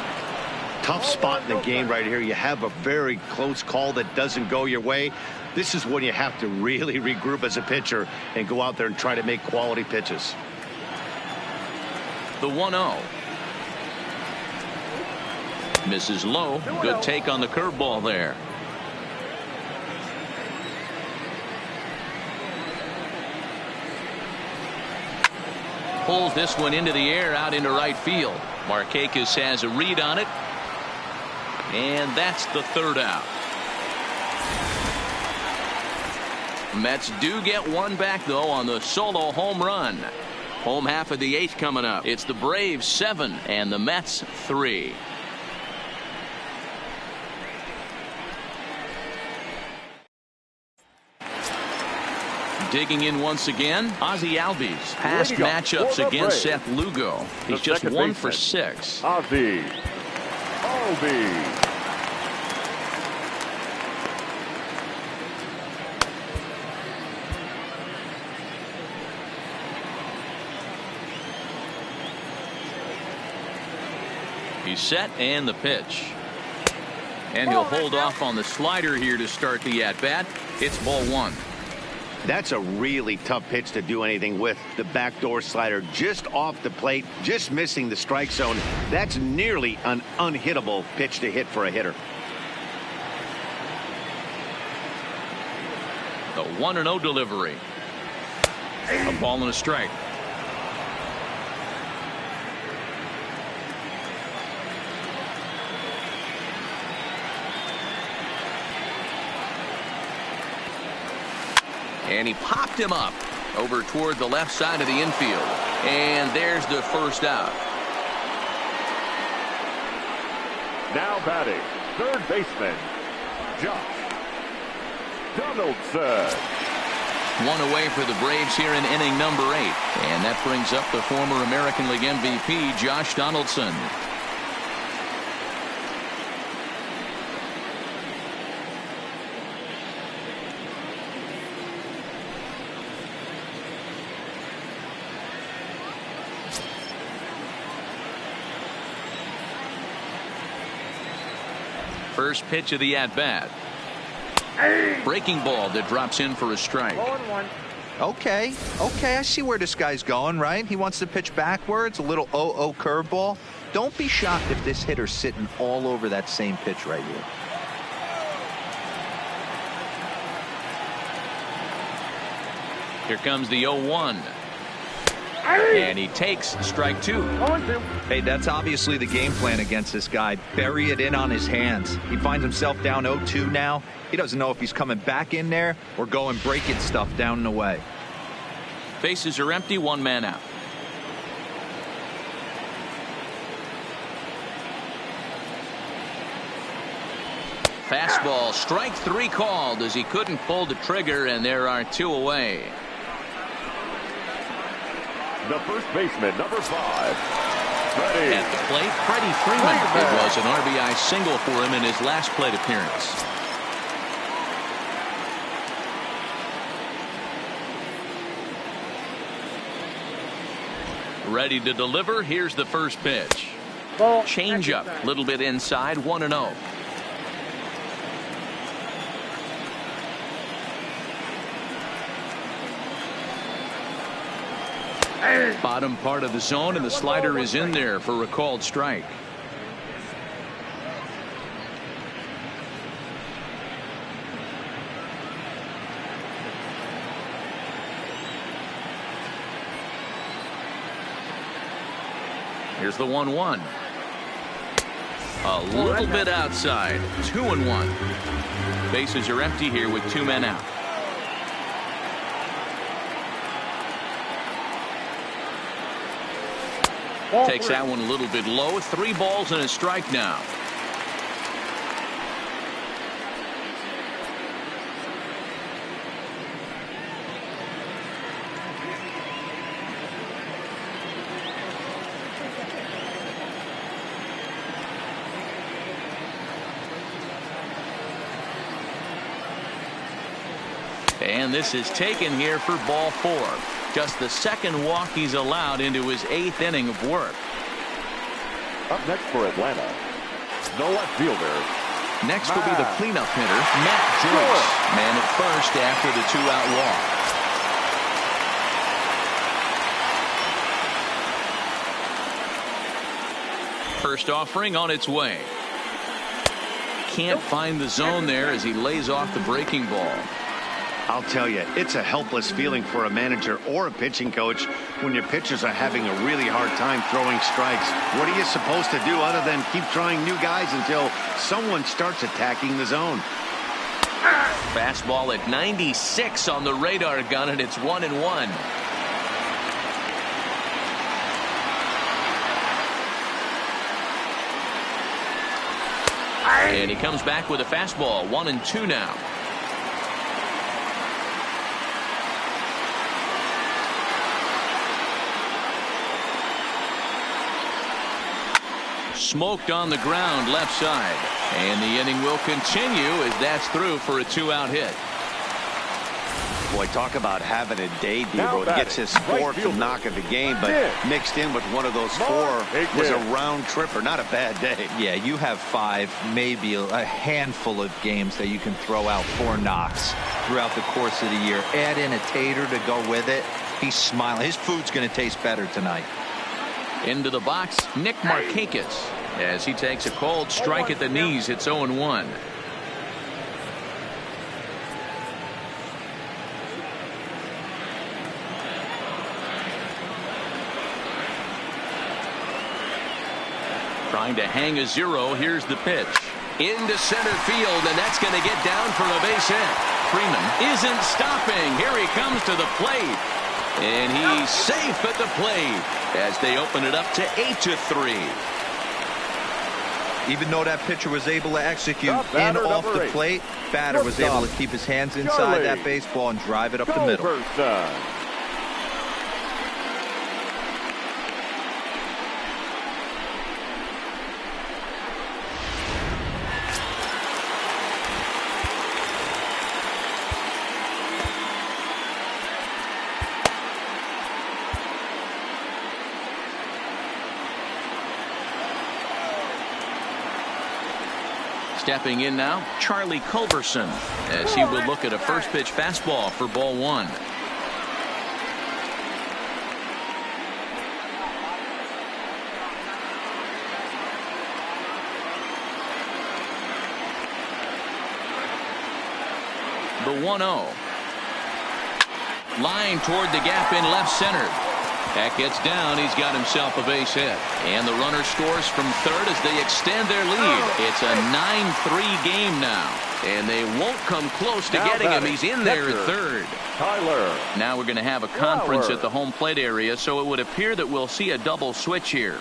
Tough spot in the game right here. You have a very close call that doesn't go your way. This is when you have to really regroup as a pitcher and go out there and try to make quality pitches. The 1-0. Misses low. Good take on the curveball there. Pulls this one into the air out into right field. Markakis has a read on it. And that's the 3rd out. Mets do get 1 back, though, on the solo home run. Home half of the 8th coming up. It's the Braves 7 and the Mets 3. Digging in once again, Ozzie Albies. Past matchups against Seth Lugo. He's just 1 for 6. Ozzie Albies. He's set, and the pitch. And he'll hold off on the slider here to start the at-bat. It's ball one. That's a really tough pitch to do anything with. The backdoor slider just off the plate, just missing the strike zone. That's nearly an unhittable pitch to hit for a hitter. The 1-0 delivery. A ball and a strike. And he popped him up over toward the left side of the infield. And there's the first out. Now batting, third baseman, Josh Donaldson. One away for the Braves here in inning number 8. And that brings up the former American League MVP, Josh Donaldson. First pitch of the at-bat. Breaking ball that drops in for a strike. Okay, I see where this guy's going, right? He wants to pitch backwards, a little 0-0 curveball. Don't be shocked if this hitter's sitting all over that same pitch right here. Here comes the 0-1. And he takes strike 2. Hey, that's obviously the game plan against this guy. Bury it in on his hands. He finds himself down 0-2 now. He doesn't know if he's coming back in there or going breaking stuff down and away. Bases are empty, one man out. Fastball, strike 3 called as he couldn't pull the trigger, and there are 2 away. The first baseman, number 5, Freddie. At the plate, Freddie Freeman. It was an RBI single for him in his last plate appearance. Ready to deliver. Here's the first pitch. Change up, a little bit inside, 1-0. Bottom part of the zone, and the slider is in there for a called strike. Here's the 1-1. A little bit outside. 2-1. Bases are empty here with 2 men out. Takes that one a little bit low. 3 balls and a strike now. And this is taken here for ball 4. Just the second walk he's allowed into his 8th inning of work. Up next for Atlanta, the left fielder. Next will be the cleanup hitter, Matt Joyce. Man at first after the 2-out walk. First offering on its way. Can't find the zone there as he lays off the breaking ball. I'll tell you, it's a helpless feeling for a manager or a pitching coach when your pitchers are having a really hard time throwing strikes. What are you supposed to do other than keep trying new guys until someone starts attacking the zone? Fastball at 96 on the radar gun, and it's 1-1. And he comes back with a fastball, 1-2 now. Smoked on the ground left side, and the inning will continue as that's through for a 2-out hit. Boy, talk about having a day, Now Debo. He gets his batting, right fourth fielder. knock of the game, but Nick. mixed in with one of those four was a round tripper. Not a bad day. Yeah, you have 5, maybe a handful of games that you can throw out 4 knocks throughout the course of the year. Add in a tater to go with it. He's smiling. His food's going to taste better tonight. Into the box, Nick Markakis, as he takes a cold strike at the knees. It's 0-1. Trying to hang a 0. Here's the pitch. Into center field, and that's going to get down for a base hit. Freeman isn't stopping. Here he comes to the plate. And he's safe at the plate as they open it up to 8-3. Even though that pitcher was able to execute in off the plate, batter was able to keep his hands inside that baseball and drive it up the middle. Stepping in now, Charlie Culberson, as he will look at a first pitch fastball for ball 1. The 1-0. Line toward the gap in left center. That gets down. He's got himself a base hit. And the runner scores from third as they extend their lead. It's a 9-3 game now. And they won't come close to getting him. He's in there at third. Tyler. Now we're going to have a conference at the home plate area, so it would appear that we'll see a double switch here.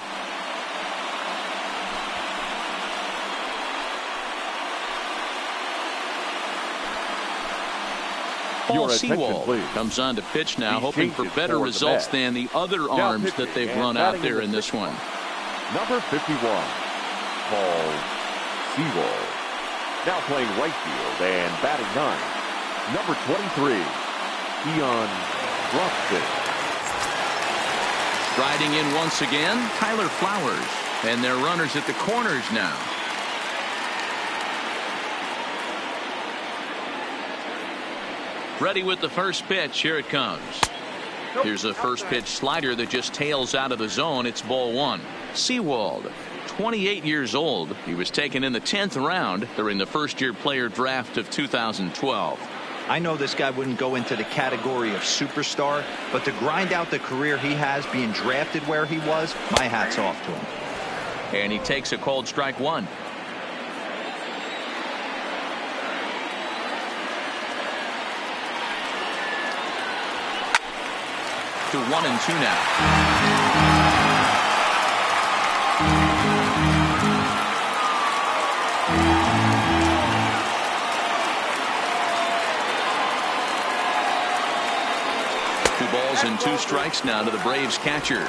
Paul Sewald comes on to pitch now, hoping for better results than the other arms that they've run out there in this one. Number 51, Paul Sewald. Now playing right field and batting 9, number 23, Ian Ruffin. Riding in once again, Tyler Flowers, and their runners at the corners now. Ready with the first pitch. Here it comes. Here's a first pitch slider that just tails out of the zone. It's ball 1. Sewald, 28 years old. He was taken in the 10th round during the first-year player draft of 2012. I know this guy wouldn't go into the category of superstar, but to grind out the career he has being drafted where he was, my hat's off to him. And he takes a cold strike 1. To 1-2 now. Two balls and 2 strikes now to the Braves catcher.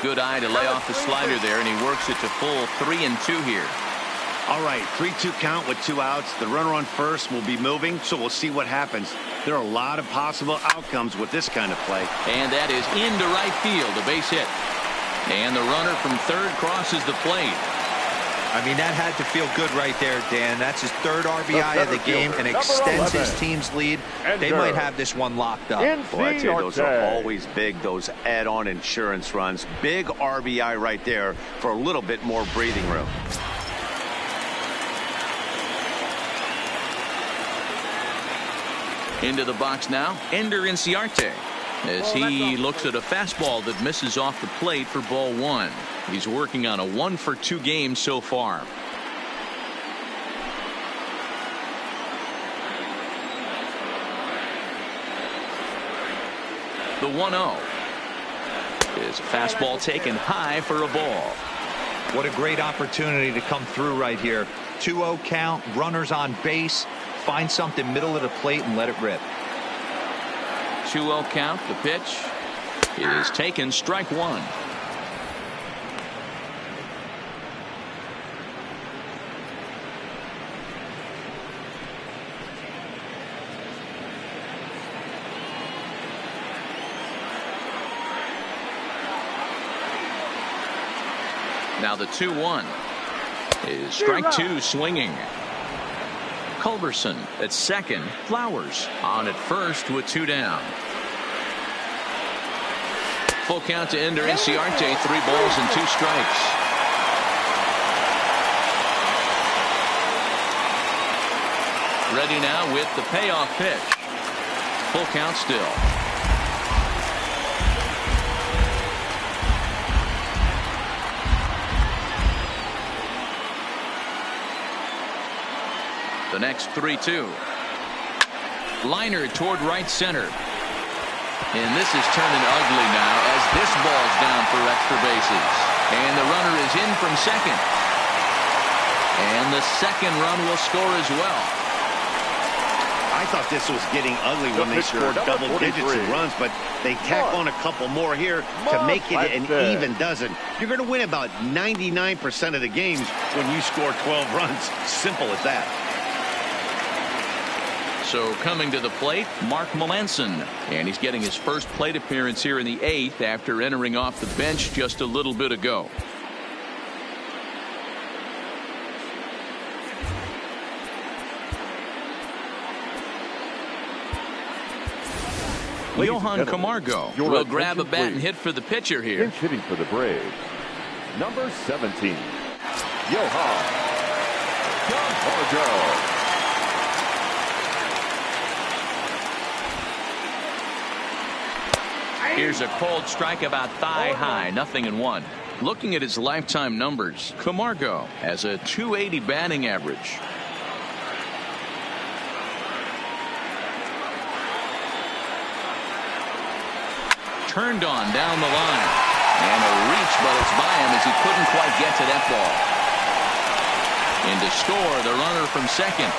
Good eye to lay off the slider there, and he works it to full 3-2 here. All right, 3-2 count with 2 outs. The runner on first will be moving, so we'll see what happens. There are a lot of possible outcomes with this kind of play. And that is into right field, a base hit. And the runner from third crosses the plate. I mean, that had to feel good right there, Dan. That's his 3rd RBI of the game and extends his team's lead. They might have this one locked up. Boy, I tell you, those are always big, those add-on insurance runs. Big RBI right there for a little bit more breathing room. Into the box now, Ender Inciarte, as he looks at a fastball that misses off the plate for ball 1. He's working on a 1-for-2 game so far. The 1-0 is a fastball taken high for a ball. What a great opportunity to come through right here. 2-0 count, runners on base. Find something middle of the plate and let it rip. 2-0 count. The pitch is taken, strike 1. Now the 2-1 is strike two swinging. Culberson at second. Flowers on at first with 2 down. Full count to Ender Inciarte. 3 balls and 2 strikes. Ready now with the payoff pitch. Full count still. The next 3-2. Liner toward right center. And this is turning ugly now as this ball's down for extra bases. And the runner is in from second. And the second run will score as well. I thought this was getting ugly when they scored double digits in runs, but they tack on a couple more here to make it an even dozen. You're going to win about 99% of the games when you score 12 runs. Simple as that. So coming to the plate, Mark Melanson. And he's getting his first plate appearance here in the 8th after entering off the bench just a little bit ago. Johan Camargo will grab a bat and hit for the pitcher here. Pinch hitting for the Braves. Number 17, Johan Camargo. Here's a cold strike about thigh high, 0-1. Looking at his lifetime numbers, Camargo has a .280 batting average. Turned on down the line. And a reach, but it's by him as he couldn't quite get to that ball. In to score, the runner from second.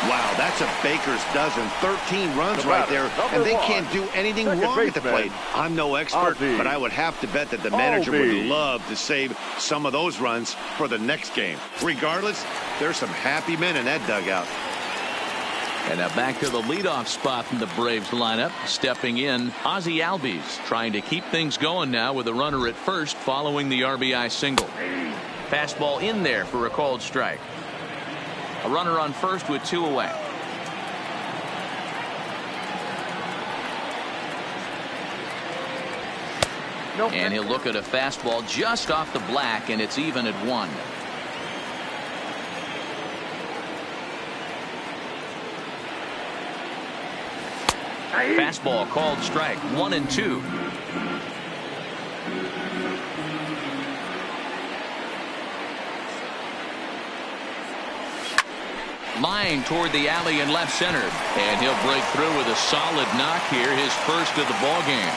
Wow, that's a baker's dozen. 13 runs right there, and they can't do anything wrong at the plate. I'm no expert, but I would have to bet that the manager would love to save some of those runs for the next game. Regardless, there's some happy men in that dugout. And now back to the leadoff spot from the Braves lineup. Stepping in, Ozzie Albies trying to keep things going now with a runner at first following the RBI single. Fastball in there for a called strike. A runner on first with 2 away. And he'll look at a fastball just off the black, and it's even at 1. Fastball called strike. 1-2. Line toward the alley in left center, and he'll break through with a solid knock here, his first of the ball game.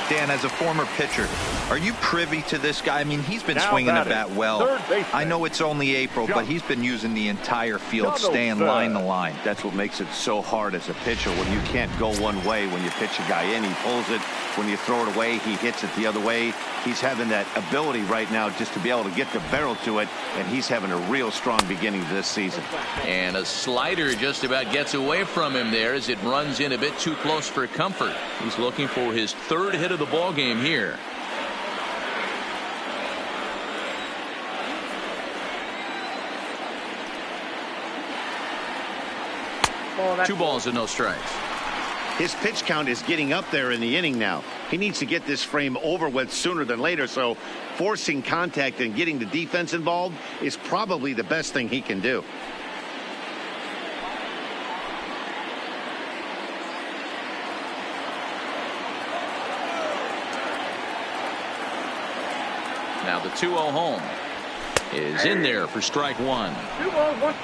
Dan, as a former pitcher, are you privy to this guy? I mean, he's been swinging the bat well. I know it's only April, but he's been using the entire field, staying line to line. That's what makes it so hard as a pitcher when you can't go one way. When you pitch a guy in, he pulls it. When you throw it away, he hits it the other way. He's having that ability right now just to be able to get the barrel to it, and he's having a real strong beginning to this season. And a slider just about gets away from him there as it runs in a bit too close for comfort. He's looking for his 3rd hit of the ball game here. Two balls and no strikes. His pitch count is getting up there in the inning now. He needs to get this frame over with sooner than later, so forcing contact and getting the defense involved is probably the best thing he can do. Now the 2-0 home is in there for strike 1.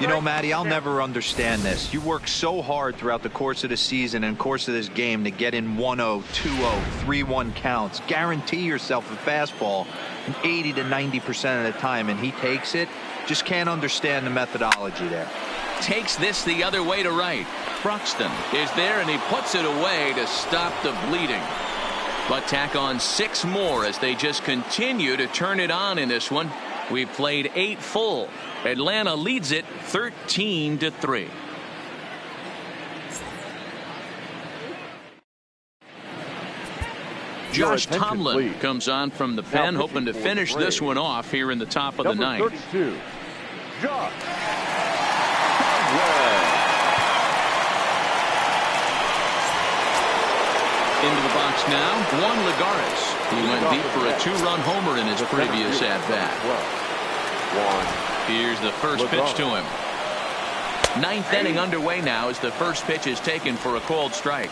You know, Matty, I'll never understand this. You work so hard throughout the course of the season and course of this game to get in 1-0, 2-0, 3-1 counts. Guarantee yourself a fastball 80 to 90% of the time, and he takes it. Just can't understand the methodology there. Takes this the other way to right. Broxton is there, and he puts it away to stop the bleeding. But tack on 6 more as they just continue to turn it on in this one. We've played 8 full. Atlanta leads it 13-3. Your Josh attention, Tomlin please. comes on from the pen, hoping to finish this one off here in the top of the Number ninth. 32, Josh Tomlin. Into the box now, Juan Lagares. He went deep for a two-run homer in his previous at-bat. Here's the first pitch to him. Ninth inning underway now as the first pitch is taken for a called strike.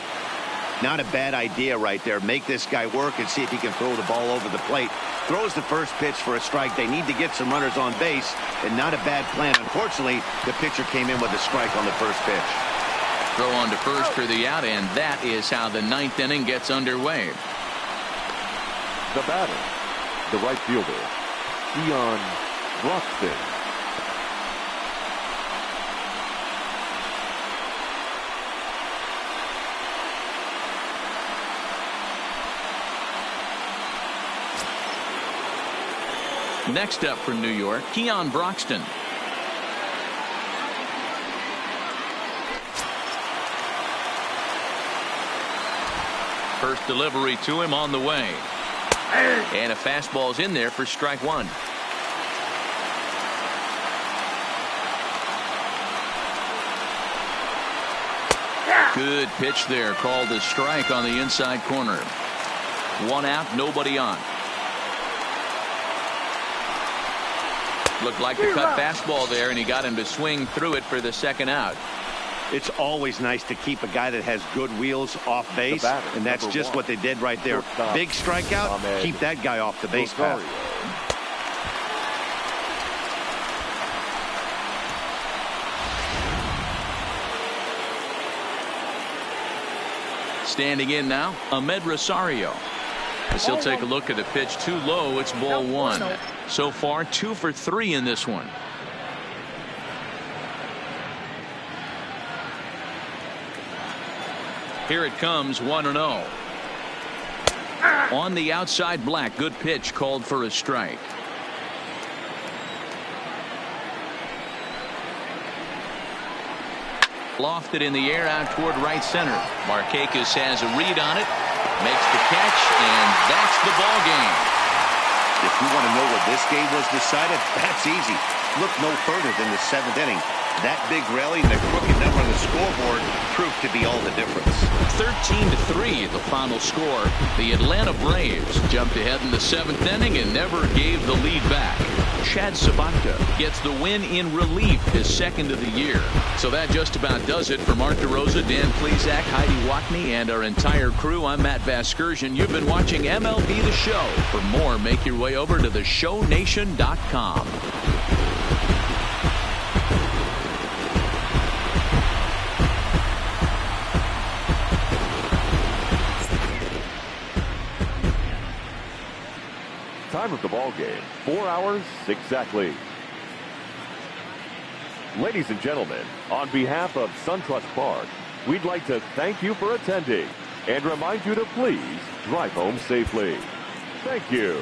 Not a bad idea right there. Make this guy work and see if he can throw the ball over the plate. Throws the first pitch for a strike. They need to get some runners on base, and not a bad plan. Unfortunately, the pitcher came in with a strike on the first pitch. Throw on to first for the out, and that is how the ninth inning gets underway. The batter, the right fielder, Broxton. Next up from New York, Keon Broxton. First delivery to him on the way. And a fastball's in there for strike one. Good pitch there, called a strike on the inside corner. One out, nobody on. Looked like the cut fastball there, and he got him to swing through it for the second out. It's always nice to keep a guy that has good wheels off base, and that's just what they did right there. Big strikeout, keep that guy off the base path. Standing in now, Ahmed Rosario. As he'll take a look at a pitch too low, it's ball one. So far, 2 for 3 in this one. Here it comes, 1-0. On the outside, Black. Good pitch, called for a strike. Lofted in the air out toward right center. Markakis has a read on it, makes the catch, and that's the ball game. If you want to know where this game was decided, that's easy. Look no further than the 7th inning. That big rally and the crooked number on the scoreboard proved to be all the difference. 13-3 the final score. The Atlanta Braves jumped ahead in the 7th inning and never gave the lead back. Chad Sabatka gets the win in relief, his second of the year. So that just about does it for Mark DeRosa, Dan Plesac, Heidi Watney, and our entire crew. I'm Matt Vasgersian. You've been watching MLB The Show. For more, make your way over to theshownation.com. Time of the ball game, 4 hours exactly. Ladies and gentlemen, on behalf of SunTrust Park, we'd like to thank you for attending and remind you to please drive home safely. Thank you.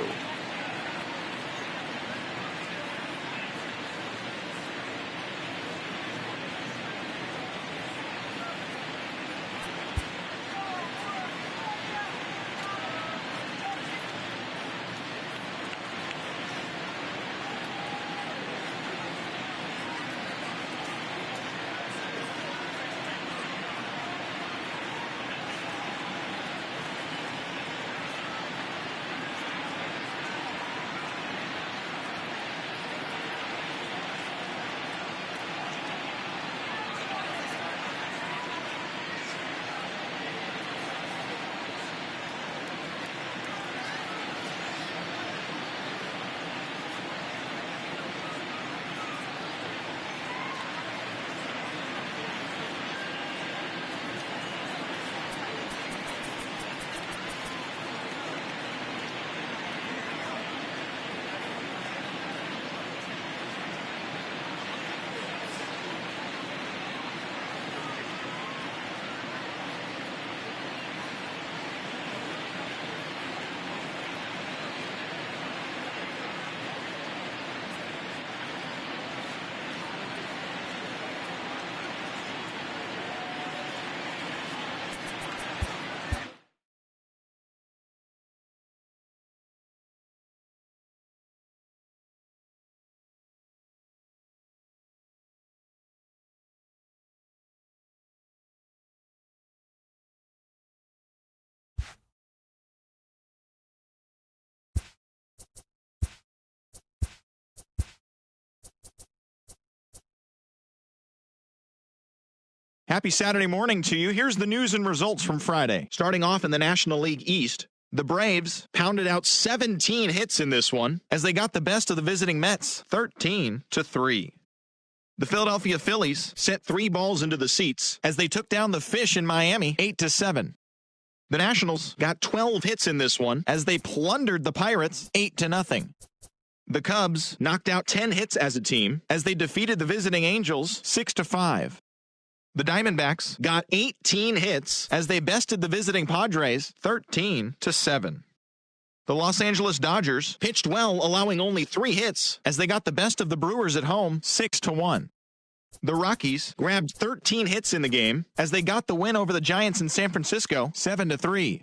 Happy Saturday morning to you. Here's the news and results from Friday. Starting off in the National League East, the Braves pounded out 17 hits in this one as they got the best of the visiting Mets, 13-3. The Philadelphia Phillies sent 3 balls into the seats as they took down the Fish in Miami, 8-7. The Nationals got 12 hits in this one as they plundered the Pirates, 8-0. The Cubs knocked out 10 hits as a team as they defeated the visiting Angels, 6-5. The Diamondbacks got 18 hits as they bested the visiting Padres 13-7. The Los Angeles Dodgers pitched well, allowing only 3 hits as they got the best of the Brewers at home 6-1. The Rockies grabbed 13 hits in the game as they got the win over the Giants in San Francisco 7-3.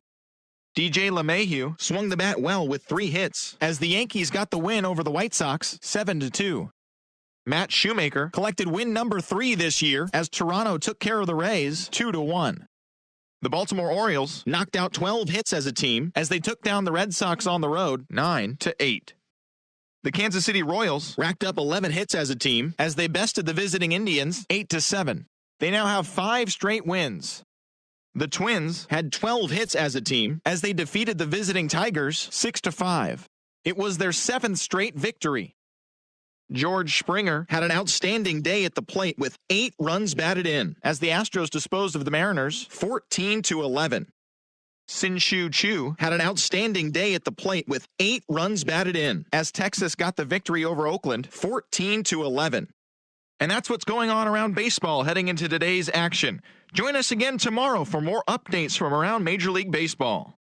DJ LeMahieu swung the bat well with 3 hits as the Yankees got the win over the White Sox 7-2. Matt Shoemaker collected win number 3 this year as Toronto took care of the Rays 2-1. The Baltimore Orioles knocked out 12 hits as a team as they took down the Red Sox on the road 9-8. The Kansas City Royals racked up 11 hits as a team as they bested the visiting Indians 8-7. They now have 5 straight wins. The Twins had 12 hits as a team as they defeated the visiting Tigers 6-5. It was their 7th straight victory. George Springer had an outstanding day at the plate with 8 runs batted in as the Astros disposed of the Mariners 14-11. Sin-Shu Chu had an outstanding day at the plate with 8 runs batted in as Texas got the victory over Oakland 14-11. And that's what's going on around baseball heading into today's action. Join us again tomorrow for more updates from around Major League Baseball.